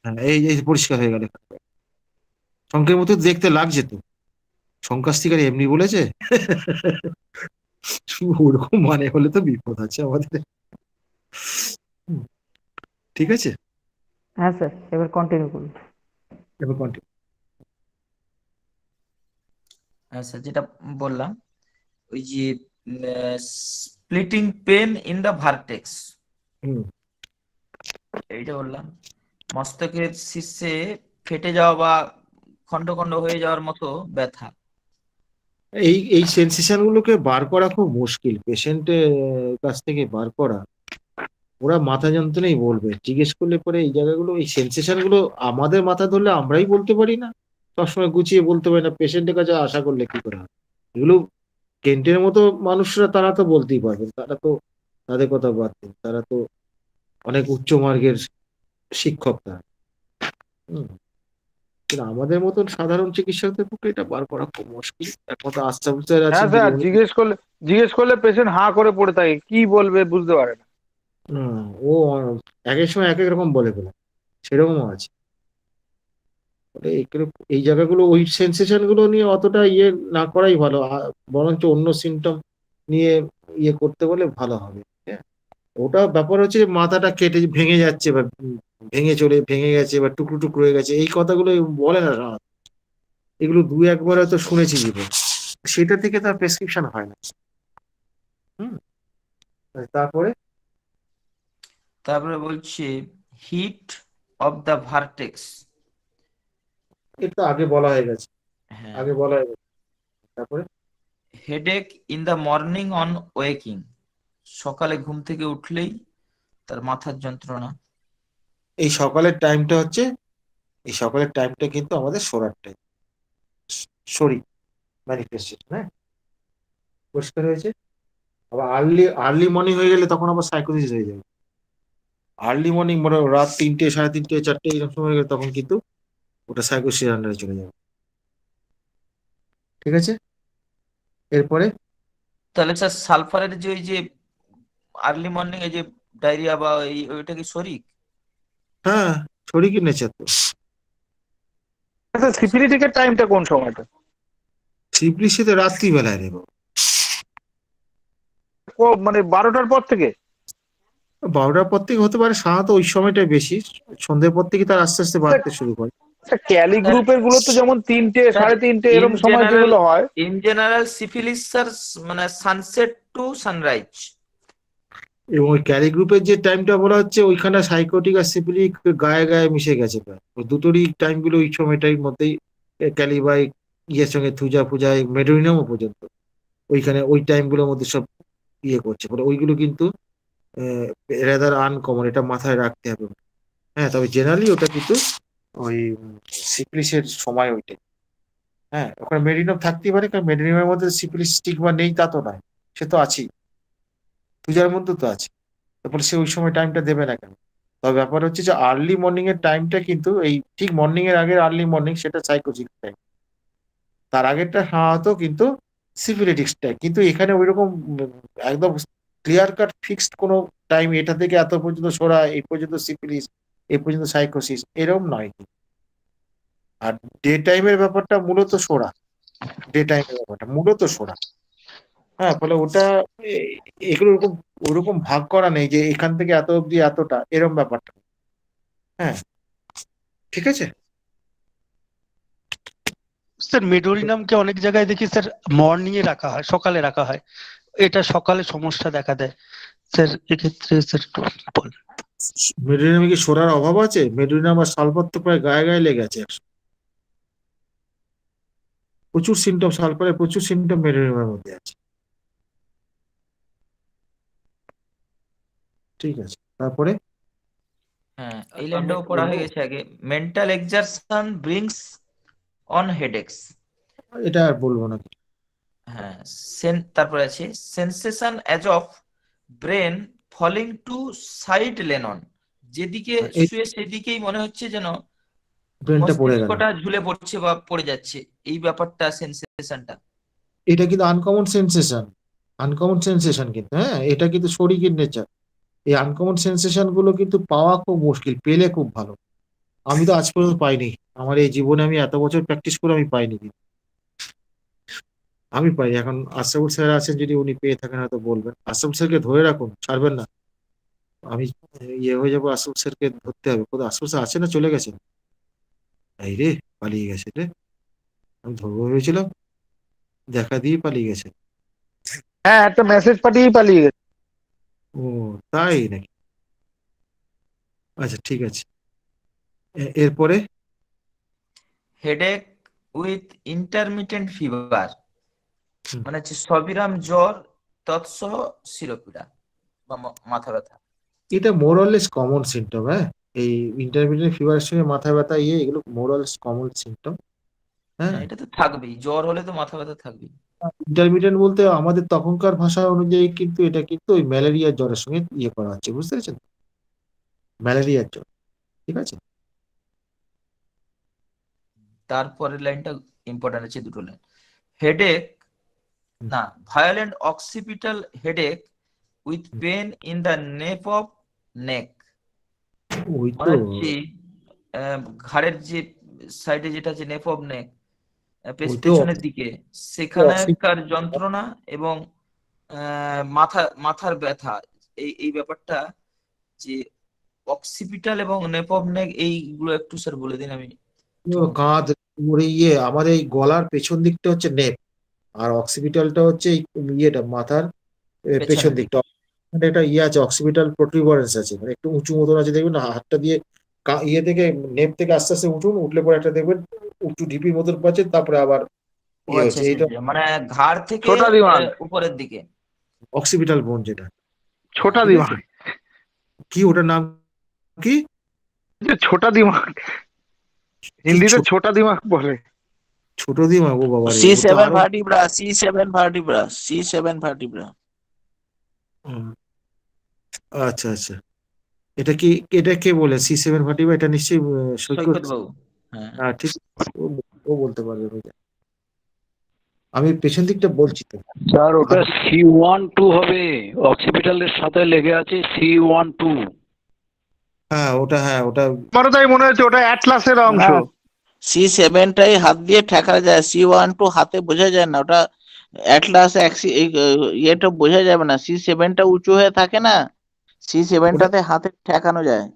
হ্যাঁ এই পরিষ্কার হয়ে গেল, শঙ্খের মতো দেখতে লাগছে তো। শঙ্কাস্তিকার এমনি বলেছে ওরকম মানে হলে তো বিপদ আছে আমাদের। ঠিক আছে, হ্যাঁ স্যার এবার কন্টিনিউ করুন। এবার কন্টিনিউ। হ্যাঁ স্যার যেটা বললাম, ওই যে splitting pain in the vertex, এইটা বললাম, মস্তকের শীর্ষে ফেটে যাওয়া বা খন্ড খন্ড হয়ে যাওয়ার মতো ব্যথা। এই সেন্সেশন গুলোকে বার করা খুব মুশকিল, পেশেন্টের কাছ থেকে বার করা। ওরা মাথা যন্ত্রণাই বলবে, জিজ্ঞেস করলে পরে এই জায়গাগুলো, এই সেন্সেশন গুলো আমাদের মাথা ধরলে আমরাই বলতে পারি না, সবসময় গুছিয়ে বলতে পারি না, পেশেন্টের কাছে আশা করলে কি করে হবে। এগুলো কেন্টের মতো মানুষরা তারা তো বলতেই পারবেন, তারা তো তাদের কথা বাদ দিন, তারা তো অনেক উচ্চ মার্গের শিক্ষক তারা। হুম। কিন্তু আমাদের মতন সাধারণ চিকিৎসকদের পক্ষে এটা বার করা খুব মুশকিল। একমাত্র আশরাফুল স্যার হ্যাঁ আছেন, যদি স্যার, উনি জিজ্ঞেস করলে পেশেন্ট হাঁ করে পড়ে থাকে, কি বলবে বুঝতে পারে না। ও এক এক সময় এক এক রকম বলে ফেলে, সেরকমও আছে। ফলে এই জায়গাগুলো ওই সেন্সেশন গুলো নিয়ে অতটা ইয়ে না করাই ভালো, বরঞ্চ অন্য সিমটম নিয়ে ইয়ে করতে বলে ভালো হবে। হ্যাঁ, ওটা ব্যাপার হচ্ছে যে মাথাটা কেটে ভেঙে যাচ্ছে বা ভেঙে গেছে বা টুকরো টুকরো হয়ে গেছে, এই কথাগুলো বলে না সাধারণত। এগুলো দু একবার হয়তো শুনেছি জীবন, সেটা থেকে তার প্রেসক্রিপশন হয় না। হুম। তারপরে তারপরে বলছে হিট অফ দ্য ভার্টেক্স। এটা আগে বলা হয়ে গেছে, হ্যাঁ। আগে বলা হয়ে গেছে। তারপরে headache in the morning on waking, সকালে ঘুম থেকে উঠলেই তার মাথার যন্ত্রণা। এই সকালের টাইমটা কিন্তু আমাদের শোরার টাইম, শরীর ম্যানিফেস্টেশন। হ্যাঁ, পরিষ্কার হয়েছে। আবার আর্লি মর্নিং হয়ে গেলে তখন আবার সাইকোসিস হয়ে যাবে। আর্লি মর্নিং মানে রাত 3টে, 3:30, 4টে এরকম সময় হয়ে গেলে তখন কিন্তু ওটা সাইকোসিসের আন্ডারে চলে যাবে। ঠিক আছে, এরপরে তাহলে স্যার সালফারের যে ওই যে আর্লি মর্নিং এ যে ডায়রিয়া বা ওইটা কি শরিক? হ্যাঁ, শরীরের নেচার তো। আচ্ছা, সিফিলিটিকের টাইমটা কোন সময়টা? সিপ্লিসিতে রাত্রিবেলায় নেব, মানে 12টার পর থেকে। 12টার পর থেকে হতে পারে, সাধারণত ওই সময়টাই বেশি, সন্ধ্যের পর থেকে তার আস্তে আস্তে বাড়তে শুরু করে। ক্যালি গ্রুপের গুলো তো যেমন 3টে, 3:30 এরকম সময় যেগুলো হয়। ইন জেনারেল সিফিলিস স্যার মানে সানসেট টু সানরাইজ। এবং ওই ক্যারি গ্রুপের যে টাইমটা বলা হচ্ছে, ওইখানে সাইকোটিক আর সিফিলিক গায়ে গায়ে মিশে গেছে প্রায়। ওই দুটোরই টাইমগুলো ওই সময়টার মধ্যেই, ক্যালি বাই ইয়ের সঙ্গে থুজা ফুজা মেডোরিনামও পর্যন্ত ওইখানে ওই টাইমগুলোর মধ্যে সব ইয়ে করছে। ফলে ওইগুলো কিন্তু রেদার আনকমন, এটা মাথায় রাখতে হবে। হ্যাঁ, তবে জেনারেলি ওটা কিন্তু ওই সিফিলিসের সময় ওইটাই। হ্যাঁ, ওখানে মেডিনিয়াম থাকতেই পারে, কারণ মেডিনিয়ামের মধ্যে সিফিলিস স্টিগমা নেই তা তো নয়, সে তো আছেই, পূজার মধ্যে তো আছে। তারপরে সে ওই সময় টাইমটা দেবে না কেন? তবে ব্যাপার হচ্ছে যে আর্লি মর্নিং এর টাইমটা কিন্তু এই ঠিক মর্নিং এর আগের আর্লি মর্নিং, সেটা সাইকোজিক টাইম। তার আগেরটা হয়তো কিন্তু সিফিলিটিক্স টাইম। কিন্তু এখানে ওইরকম একদম ক্লিয়ার কাট ফিক্সড কোনো টাইম, এটা থেকে এত পর্যন্ত সরা, এই পর্যন্ত সিফিলিস, এই পর্যন্ত সাইকোসিস, এরকম নয়। আর ডে টাইমের ব্যাপারটা মূলত সরা, ডে টাইমের ব্যাপারটা মূলত সরা। হ্যাঁ, ফলে ওটা এগুলো ওরকম ভাগ করা নেই যে এখান থেকে এত অব্দি এতটা, এরকম ব্যাপারটা। হ্যাঁ, ঠিক আছে। স্যার মেডোরিনামকে অনেক জায়গায় দেখি স্যার মর্নিং এ রাখা হয়, সকালে রাখা হয়, এটা সকালে সমস্যা দেখা দেয় স্যার, এক্ষেত্রে স্যার বল। মেডোরিনামে কি সরার অভাব আছে? মেডোরিনাম আর সালফার তো প্রায় গায়ে গায়ে লেগে আছে। প্রচুর সিমটম, সালফারের প্রচুর সিমটম মেডোরিনামের মধ্যে আছে। ঠিক আছে, তারপরে হ্যাঁ, এই লাইনটাও পড়া হয়ে গেছে আগে। Mental exertion brings on headaches. এটা আর বলবো না। হ্যাঁ, তারপরে আছে sensation as of brain falling to side lain on, যেদিকে শুয়ে সেদিকেই মনে হচ্ছে যেন ব্রেনটা পড়ে গেল, মস্তিষ্কটা ঝুলে পড়ছে বা পড়ে যাচ্ছে, এই ব্যাপারটা সেন্সেশনটা। এটা কিন্তু আনকমন সেন্সেশন কিন্তু। হ্যাঁ, এটা কিন্তু শরীরের নেচার। এই আনকমন সেন্সেশন গুলো কিন্তু পাওয়া খুব মুশকিল, পেলে খুব ভালো। আমি তো আজ পর্যন্ত পাইনি, আমার এই জীবনে আমি এত বছর প্র্যাকটিস করে আমি পাইনি, আমি পাইনি। এখন আশরাফুল স্যার আছেন, যদি উনি পেয়ে থাকেন হয়তো বলবেন। আশরাফুল স্যারকে ধরে রাখুন, ছাড়বেন না। আমি ইয়ে হয়ে যাবো, আশরাফুল স্যারকে ধরতে হবে। কোথাও আশরাফুল স্যার আছে না চলে গেছেন? এই রে, পালিয়ে গেছে রে, আমি ধরবো ভেবেছিলাম, দেখা দিয়ে পালিয়ে গেছে। হ্যাঁ, একটা মেসেজ পাঠিয়ে পালিয়ে গেছে। ও তাই নাকি? আচ্ছা, ঠিক আছে। এরপরে হেডেক উইথ ইন্টারমিটেন্ট ফিভার, মানে হচ্ছে সবিরাম জ্বর তৎসহ শিরোপীড়া বা মাথা ব্যথা। এটা মোরলেস কমন সিমটম। হ্যাঁ, এই ইন্টারমিডিয়েট ফিভারের সঙ্গে মাথা ব্যথা, এগুলো মোরলেস কমন সিমটম। হ্যাঁ, এটা তো থাকবেই, জ্বর হলে তো মাথা ব্যথা থাকবেই। ইন্টারমিডিয়েন্ট বলতে আমাদের তখনকার ভাষা অনুযায়ী কিন্তু এটা কিন্তু ওই ম্যালেরিয়ার জ্বরের সঙ্গে ইয়ে করা হচ্ছে, বুঝতে পেরেছেন? ম্যালেরিয়ার জ্বর, ঠিক আছে। তারপরের লাইনটা ইম্পর্টেন্ট আছে, দুটো লাইন। হেডেক না, violent occipital headache with pain in the nape of neck, ওই মানে তো হচ্ছে ঘাড়ের যে সাইডে যেটা আছে নেপ অফ নেক, ওই তো পেছনের দিকে, সেখানকার যন্ত্রণা এবং মাথার ব্যথা, এই ব্যাপারটা যে অক্সিপিটাল এবং নেপ অফ নেক, এইগুলো একটু স্যার বলে দিন। আমি কাঁধ ওর আমার এই গলার পেছন দিকটা হচ্ছে নেপ, আর অক্সিপিটালটা হচ্ছে এই ইয়েটা মাথার পেছন দিকটা। একটা ইয়ে আছে, অক্সিপিটাল প্রোট্রুবারেন্স আছে, মানে একটু উঁচু মতন আছে, দেখবেন হাতটা দিয়ে ইয়ে থেকে নেপ থেকে আস্তে আস্তে উঠলে পরে একটা দেখবেন উঁচু ঢিপির মতন পাচ্ছে, তারপরে আবার ইয়ে হচ্ছে এইটা মানে ঘাড় থেকে উপরের দিকে অক্সিপিটাল বোন, যেটা ছোটা দিমাগ। কি ওটার নাম কি? ছোটা দিমাগ, হিন্দিতে ছোটা দিমাগ বলে। ছোট দিমাগ, ও বাবা, C7 vertebra, C7 vertebra, C7 vertebra. আচ্ছা আচ্ছা, এটা কে বলে C7 ভার্টিব্রা? এটা নিশ্চয়ই সৈকত বাবু। হ্যাঁ ঠিক, ও বলতে পারবে। আমি পেছন দিকটা বলছি তো স্যার, ওটা C12 হবে, অক্সিপিটালের সাথে লেগে আছে C12। হ্যাঁ ওটা আমারও তাই মনে হচ্ছে ওটা অ্যাটলাসের অংশ। C7টাই হাত দিয়ে ঠেকা যায়, C12 হাতে বোঝা যায় না, ওটা অ্যাটলাস ইয়েটা বোঝা যাবে না। C7টা উঁচু হয়ে থাকে না, C7টাতে হাতে ঠেকানো যায়।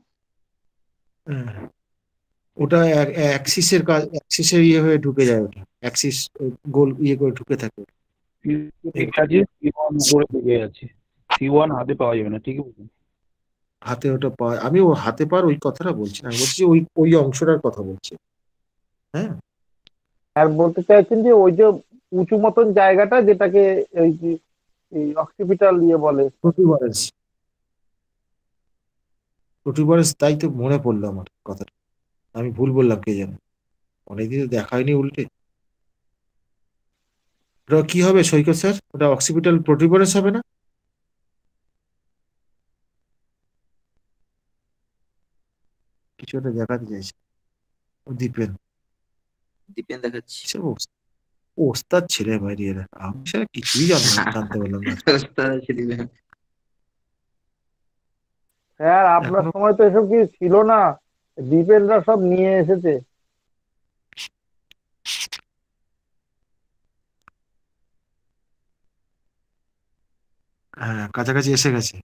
ওটা অ্যাক্সিসের কাজ, অ্যাক্সিসের ইয়ে হয়ে ঢুকে যায়, ওটা অ্যাক্সিস গোল ইয়ে করে ঢুকে থাকে। C1 উপরে লেগে আছে, C1 হাতে পাওয়া যাবে না, ঠিকই বলছেন। হাতে ওটা পাওয়া, আমি ও হাতে পার ওই কথাটা বলছি না, আমি বলছি ওই অংশটার কথা বলছি। হ্যাঁ, আর বলতে চাইছেন যে ওই যে উঁচু মতন জায়গাটা, যেটাকে ওই অক্সিপিটাল ইয়ে বলে, প্রোট্রুবারেন্স, তাই তো মনে পড়লো আমার কথাটা, আমি ভুল বললাম, কে জানে, অনেকদিন দেখা হয়নি উল্টে। ওটা কি হবে সৈকত স্যার? ওটা অক্সিপিটাল প্রোট্রুবারেন্স হবে না? কিছু একটা দেখাতে চাইছে দীপেন দেখাচ্ছি। ওস্তাদ ছেলে বাইরে এরা, আমি সেটা কিছুই জানতে পারলাম না। হ্যাঁ, আপনার সময় তো এসব কিছু ছিল না, দীপেনরা সব নিয়ে এসেছে। হ্যাঁ, কাছাকাছি এসে গেছে।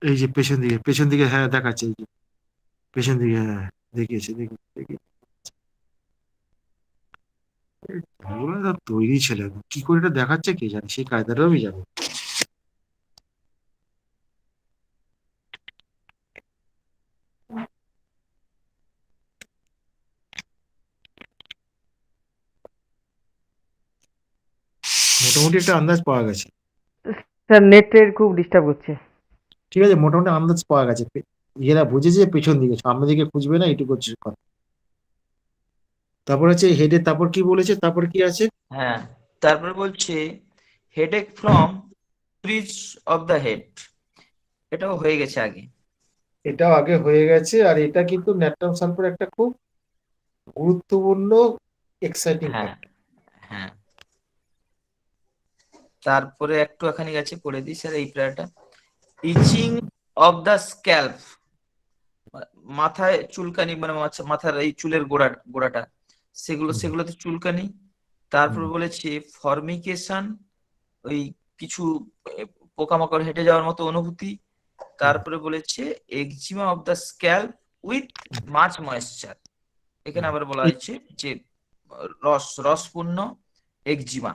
এই যে পেছন দিকে হ্যাঁ দেখাচ্ছে, এই যে পেছন দিকে, হ্যাঁ দেখিয়েছে, তৈরি ছেলে, কি করে এটা দেখাচ্ছে কে জানে, সেই কায়দাটাও আমি জানি। মোটামুটি একটা আন্দাজ পাওয়া গেছে স্যার, নেটের খুব ডিস্টার্ব হচ্ছে। ঠিক আছে, মোটামুটি আন্দাজ পাওয়া গেছে, এরা বুঝেছে পেছন দিকে, সামনের দিকে খুঁজবে না, এটুকু হচ্ছে কথা। তারপর আছে হেডে, তারপর কি বলেছে, তারপর কি আছে? হ্যাঁ, তারপর বলছে headache from bridge of the head, এটাও হয়ে গেছে আগে। এটাও আগে হয়ে গেছে, আর এটা কিন্তু ন্যাট্রাম সালফার একটা খুব গুরুত্বপূর্ণ এক্সাইটিং ফ্যাক্টর। হ্যাঁ, তারপরে একটুখানি গেছে পড়ে দিই স্যার এই প্রায়টা। ইচিং অফ দ্য স্ক্যাল্প, মাথায় চুলকানি, মানে মাথার এই চুলের গোড়াটা, সেগুলোতে চুলকানি। তারপর বলেছে ফর্মিকেশন, ওই কিছু পোকামাকড় হেঁটে যাওয়ার মতো অনুভূতি। তারপরে বলেছে এক্সিমা of the scalp with much moisture, এখানে আবার বলা হয়েছে যে রসপূর্ণ এক্সিমা।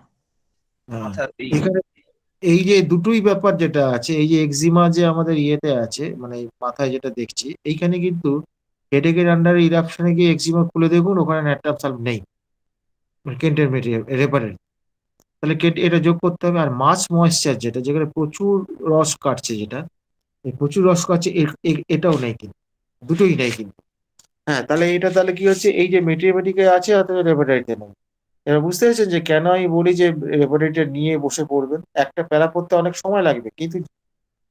এই যে দুটোই ব্যাপার যেটা আছে, এই যে এক্সিমা যে আমাদের ইয়েতে আছে, মানে মাথায় যেটা দেখছি, এইখানে কিন্তু হেডেকের আন্ডারে ইরাপশনে গিয়ে এক্সিমা খুলে দেখুন, ওখানে ন্যাট্রাম সালফ নেই, কেন্টের মেটেরিয়াল রেপারেন্ট, তাহলে কেন্ট এটা যোগ করতে হবে। আর মাছ ময়েশ্চার যেটা, যেখানে প্রচুর রস কাটছে, যেটা প্রচুর রস কাটছে, এটাও নেই কিন্তু, দুটোই নেই কিন্তু। হ্যাঁ, তাহলে কি হচ্ছে, এই যে মেটেরিয়ামেটিকে আছে, অথবা রেপারেন্টে নেই, এবার বুঝতে পেরেছেন যে কেন আমি বলি যে রেপারেটর নিয়ে বসে পড়বেন। একটা প্যারা পড়তে অনেক সময় লাগবে, কিন্তু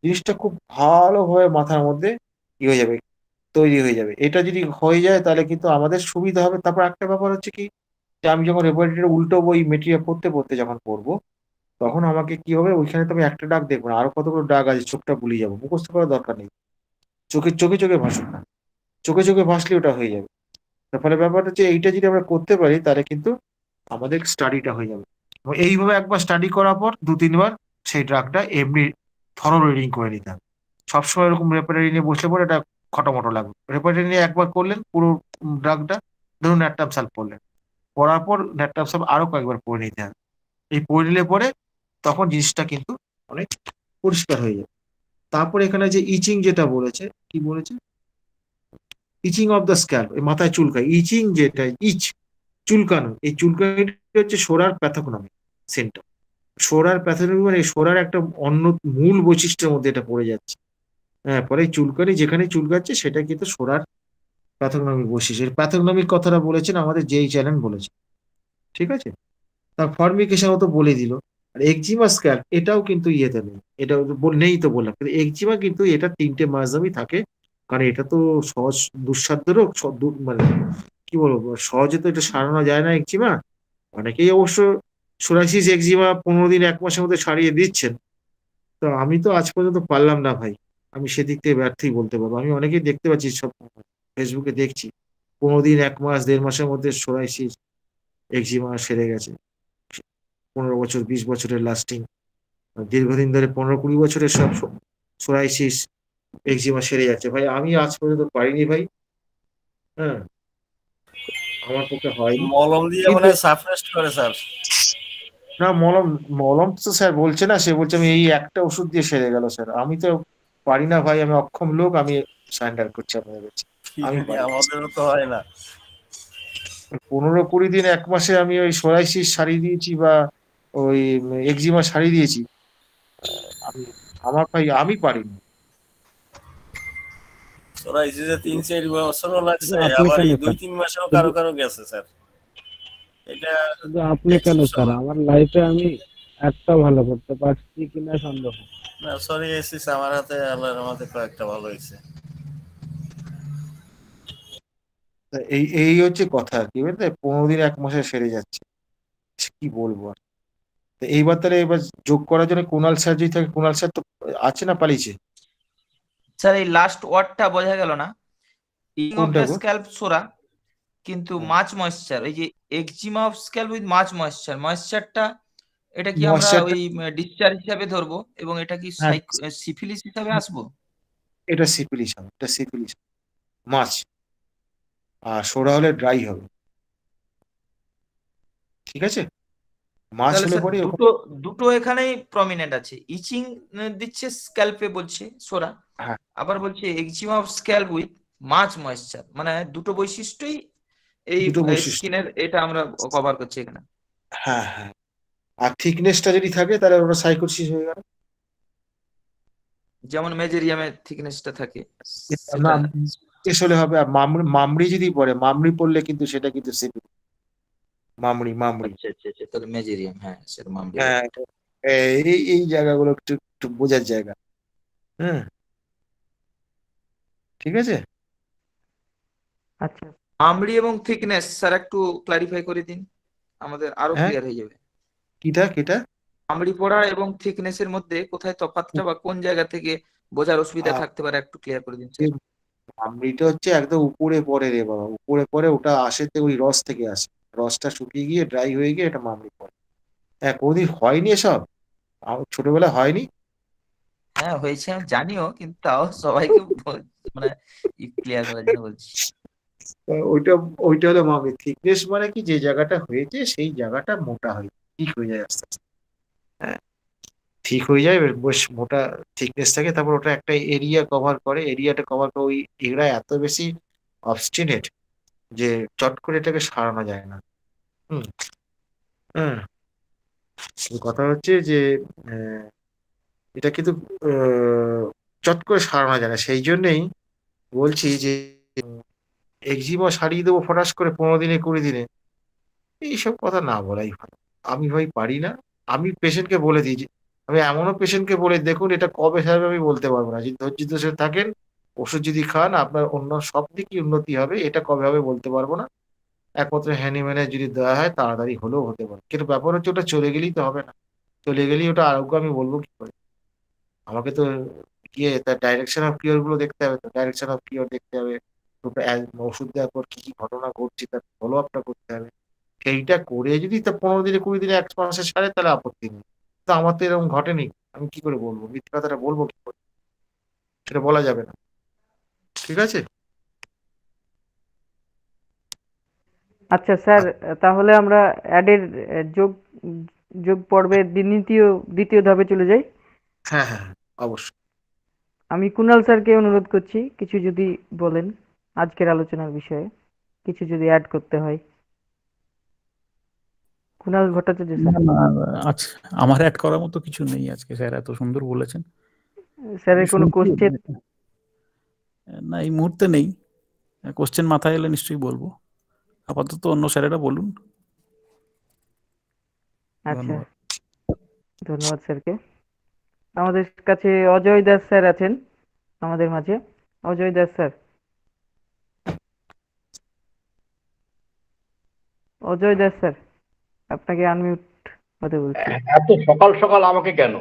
জিনিসটা খুব ভালোভাবে মাথার মধ্যে ই হয়ে যাবে, তৈরি হয়ে যাবে। এটা যদি হয়ে যায় তাহলে কিন্তু আমাদের সুবিধা হবে। তারপর একটা ব্যাপার হচ্ছে কি, যে আমি যখন রেপারেটর উল্টো বই মেটেরিয়াল পড়তে পড়তে যখন পড়বো, তখন আমাকে কি হবে, ওইখানে তো আমি একটা ডাক দেখবো না, আরো কতগুলো ডাক আছে, চোখটা ভুলে যাবো, মুখস্থ করার দরকার নেই, চোখে চোখে চোখে ভাসুক না, চোখে চোখে ভাসলে ওটা হয়ে যাবে। তার ফলে ব্যাপারটা হচ্ছে এইটা যদি আমরা করতে পারি তাহলে কিন্তু আমাদের স্টাডিটা হয়ে যাবে। এবং এইভাবে একবার স্টাডি করার পর 2-3 বার সেই ড্রাগটা এমনি থরো রিডিং করে নিতে হবে। সবসময় এরকম রেপারেটরি নিয়ে বসলে পরে এটা খটোমটো লাগবে। রেপারেটরি নিয়ে একবার করলেন পুরো ড্রাগটা, ধরুন ন্যাট্রামসাল পড়লেন, পড়ার পর ন্যাট্রামসাল আরো কয়েকবার পড়ে নিতে হবে। এই পড়ে নিলে পরে তখন জিনিসটা কিন্তু অনেক পরিষ্কার হয়ে যাবে। তারপর এখানে যে ইচিং যেটা বলেছে, কি বলেছে, ইচিং অফ দ্য স্ক্যাল্প, এই মাথায় চুলকায়, ইচিং যেটা চুলকানো, এই চুলকানিটা হচ্ছে সোরার প্যাথোগনমি সেন্টার। সোরার প্যাথোগনমি মানে সোরার একটা অন্য মূল বৈশিষ্ট্যের মধ্যে এটা পড়ে যাচ্ছে। হ্যাঁ, পরে চুলকানি যেখানে চুলকাচ্ছে সেটা কিন্তু সোরার প্যাথোগনমি বৈশিষ্ট্য। প্যাথোগনমিক কথাটা বলেছেন আমাদের যেই চ্যানেল বলেছে, ঠিক আছে। তার ফর্মিকেশনও তো বলে দিল। আর একজিমা স্ক্যাল্প এটাও কিন্তু ইয়েতে নেই, এটা নেই তো বললাম, কিন্তু একজিমা কিন্তু এটা 3টে মাসজাবই থাকে, কারণ এটা তো সহজ দুঃসাধ্য রোগ, মানে কি বলবো, সহজে তো এটা সারানো যায় না একজিমা। অনেকেই অবশ্য সোরাইসিস একজিমা 15 দিন 1 মাসের মধ্যে সারিয়ে দিচ্ছেন, তো আমি তো আজ পর্যন্ত পারলাম না ভাই। আমি সেদিক থেকে ব্যর্থই বলতে পারবো। আমি অনেকেই দেখতে পাচ্ছি, সব ফেসবুকে দেখছি 15 দিন 1 মাস 1.5 মাসের মধ্যে সোরাইসিস একজিমা সেরে গেছে। 15 বছর 20 বছরের লাস্টিং, দীর্ঘদিন ধরে 15-20 বছরের সব সোরাইসিস একজিমা সেরে যাচ্ছে। ভাই আমি আজ পর্যন্ত পারিনি ভাই। হ্যাঁ, আমার পক্ষে হয়নি। মলম দিয়ে মনে হয় সাফরেস্ট করে স্যার। না, মলম মলম তো স্যার বলছে না, সে বলছে আমি এই একটা ওষুধ দিয়ে সেরে গেল স্যার। আমি তো পারি না ভাই, আমি অক্ষম লোক, আমি সারেন্ডার করছি আপনাদের কাছে। আমি আমাদেরও তো হয় না। 15-20 দিন 1 মাসে আমি ওই সোরাইসিস সারিয়ে দিয়েছি বা ওই একজিমা সারিয়ে দিয়েছি। আমার ভাই আমি পারিনি। সোরাইসিসে 3-4 বছরও লাগছে, আপনি আবার কেন এই স্যার? 2-3 মাসেও কারো কারো গেছে স্যার। এটা কিন্তু আপনি কেন স্যার? আমার লাইফে আমি একটা ভালো করতে পারছি কিনা সন্দেহ। না, সোরিয়াসিস আমার হাতে আল্লাহর রহমতে কয়েকটা ভালো হয়েছে। এই এই হচ্ছে কথা আর কি, বুঝলে, 15 দিন 1 মাসে সেরে যাচ্ছে, কি বলবো আর। তো এইবার তাহলে এবার যোগ করার জন্য কুণাল স্যার যদি থাকে, কুণাল স্যার তো আছে না পালিয়েছে? স্যার এই লাস্ট ওয়ার্ডটা বোঝা গেল না, ইং অফ কোনটা দ্য গো? স্ক্যাল্প সোরা, কিন্তু মাছ ময়েশ্চার, ওই যে eczema of scalp with much moisture, ময়েশ্চারটা এটা কি আমরা ময়েশ্চারটা, ওই ডিসচার্জ হিসাবে ধরবো এবং এটা কি হ্যাঁ সিফিলিস হিসাবে আসবো? এটা সিপিলিস হবে, এটা সিপিলিস মাছ, আর সোডা হলে ড্রাই হবে, ঠিক আছে। মাছ তাহলে হলে স্যার পরে দুটো দুটো এখানেই প্রমিনেন্ট আছে, ইচিং দিচ্ছে স্ক্যাল্পে বলছে সোরা, হ্যাঁ আবার বলছে eczema of scalp with much moisture, মানে দুটো বৈশিষ্ট্যই এই দুটো বৈশিষ্ট্য, স্কিনের এটা আমরা কভার করছি এখানে। হ্যাঁ হ্যাঁ। আর থিকনেসটা যদি থাকে তাহলে ওটা সাইকোসিস হয়ে গেল। যেমন মেজেরিয়ামের থিকনেসটা থাকে না, সেটা। শেষ হলে হবে। আর মামড়ি যদি পড়ে, মামড়ি পড়লে কিন্তু সেটা কিন্তু সিপিলিস, মামড়ি মামড়ি। আচ্ছা আচ্ছা আচ্ছা, তাহলে মেজেরিয়াম, হ্যাঁ স্যার মামড়ি। হ্যাঁ, এই এই জায়গাগুলো একটু একটু বোঝার জায়গা। হ্যাঁ, ঠিক আছে। আচ্ছা, মামড়ি এবং থিকনেস স্যার একটু ক্লারিফাই করে দিন, আমাদের আরো হ্যাঁ, ক্লিয়ার হয়ে যাবে। কিটা মামড়ি পড়া এবং থিকনেসের মধ্যে কোথায় তফাৎটা বা কোন জায়গা থেকে বোঝার অসুবিধা থাকতে পারে একটু ক্লিয়ার করে দিন স্যার। মামড়িটা হচ্ছে একদম উপরে পড়ে রে বাবা, উপরে পড়ে, ওটা আসে তো ওই রস থেকে আসে, রসটা শুকিয়ে গিয়ে ড্রাই হয়ে গিয়ে এটা মামড়ি পড়ে। হ্যাঁ, কোনদিন হয়নি এসব? ছোটবেলায় হয়নি? হ্যাঁ হয়েছে, আমি জানিও, কিন্তু তাও সবাইকে মানে ক্লিয়ার করার জন্য বলছি। ওইটা ওইটা হলো মামড়ি। থিকনেস মানে কি, যে জায়গাটা হয়েছে সেই জায়গাটা মোটা হয়ে ঠিক হয়ে যায় আস্তে আস্তে। হ্যাঁ, ঠিক হয়ে যায়, বেশ মোটা থিকনেস থাকে, তারপর ওটা একটা এরিয়া কভার করে, এরিয়াটা কভার করে। ওই এরা এত বেশি অবস্টিনেট যে চট করে এটাকে সারানো যায় না। হুম, হ্যাঁ। কথা হচ্ছে যে এটা কিন্তু চট করে সারানো যায় না, সেই জন্যই বলছি যে একজিমা সারিয়ে দেবো ফটাস করে 15 দিনে 20 দিনে, এইসব কথা না বলাই ভালো। আমি ভাই পারি না। আমি পেশেন্টকে বলে দিই যে, আমি এমনও পেশেন্টকে বলে দেখুন এটা কবে সারবে আমি বলতে পারবো না। যদি ধৈর্য ধরে থাকেন, ওষুধ যদি খান আপনার অন্য সব দিকই উন্নতি হবে। এটা কবে হবে বলতে পারবো না। একমাত্র হ্যানিম্যানে যদি দেওয়া হয় তাড়াতাড়ি হলেও হতে পারে। কিন্তু ব্যাপার হচ্ছে ওটা চলে গেলেই তো হবে না। চলে গেলেই ওটা আরোগ্য আমি বলবো কি করে? আমাকে তো গিয়ে তার ডাইরেকশন অফ কিওর গুলো দেখতে হবে, তো ডাইরেকশন অফ কিওর দেখতে হবে, ওটা ওষুধ দেওয়ার পর কি কি ঘটনা ঘটছে তার ফলো আপটা করতে হবে। সেইটা করে যদি তা 15 দিনে 20 দিনে 1 মাসে সারে তাহলে আপত্তি নেই। তো আমার তো এরকম ঘটেনি, আমি কি করে বলবো? মিথ্যে কথাটা বলবো কি করে? সেটা বলা যাবে না। ঠিক আছে? আচ্ছা স্যার, তাহলে আমরা অ্যাডের যোগ যোগ পর্বের দ্বিতীয় ধাপে চলে যাই। হ্যাঁ হ্যাঁ হ্যাঁ, অবশ্যই। আমি কুনাল স্যারকে অনুরোধ করছি কিছু যদি বলেন আজকের আলোচনার বিষয়ে, কিছু যদি অ্যাড করতে হয়। কুনাল ভট্টাচার্য না স্যার। না আজ আমার অ্যাড করার মতো কিছু নেই আজকে, স্যার এত সুন্দর বলেছেন। স্যারের কোনো শুনছি, কোশ্চেন? না এই মুহূর্তে নেই, কোশ্চেন মাথায় এলে নিশ্চয়ই বলবো। আপাতত অন্য স্যারেরা বলুন। আচ্ছা, ধন্যবাদ। ধন্যবাদ স্যারকে। আমাদের কাছে অজয় দাস স্যার আছেন আমাদের মাঝে। অজয় দাস স্যার, অজয় দাস স্যার আপনাকে আনমিউট হতে বলছি। এত সকাল সকাল আমাকে কেন?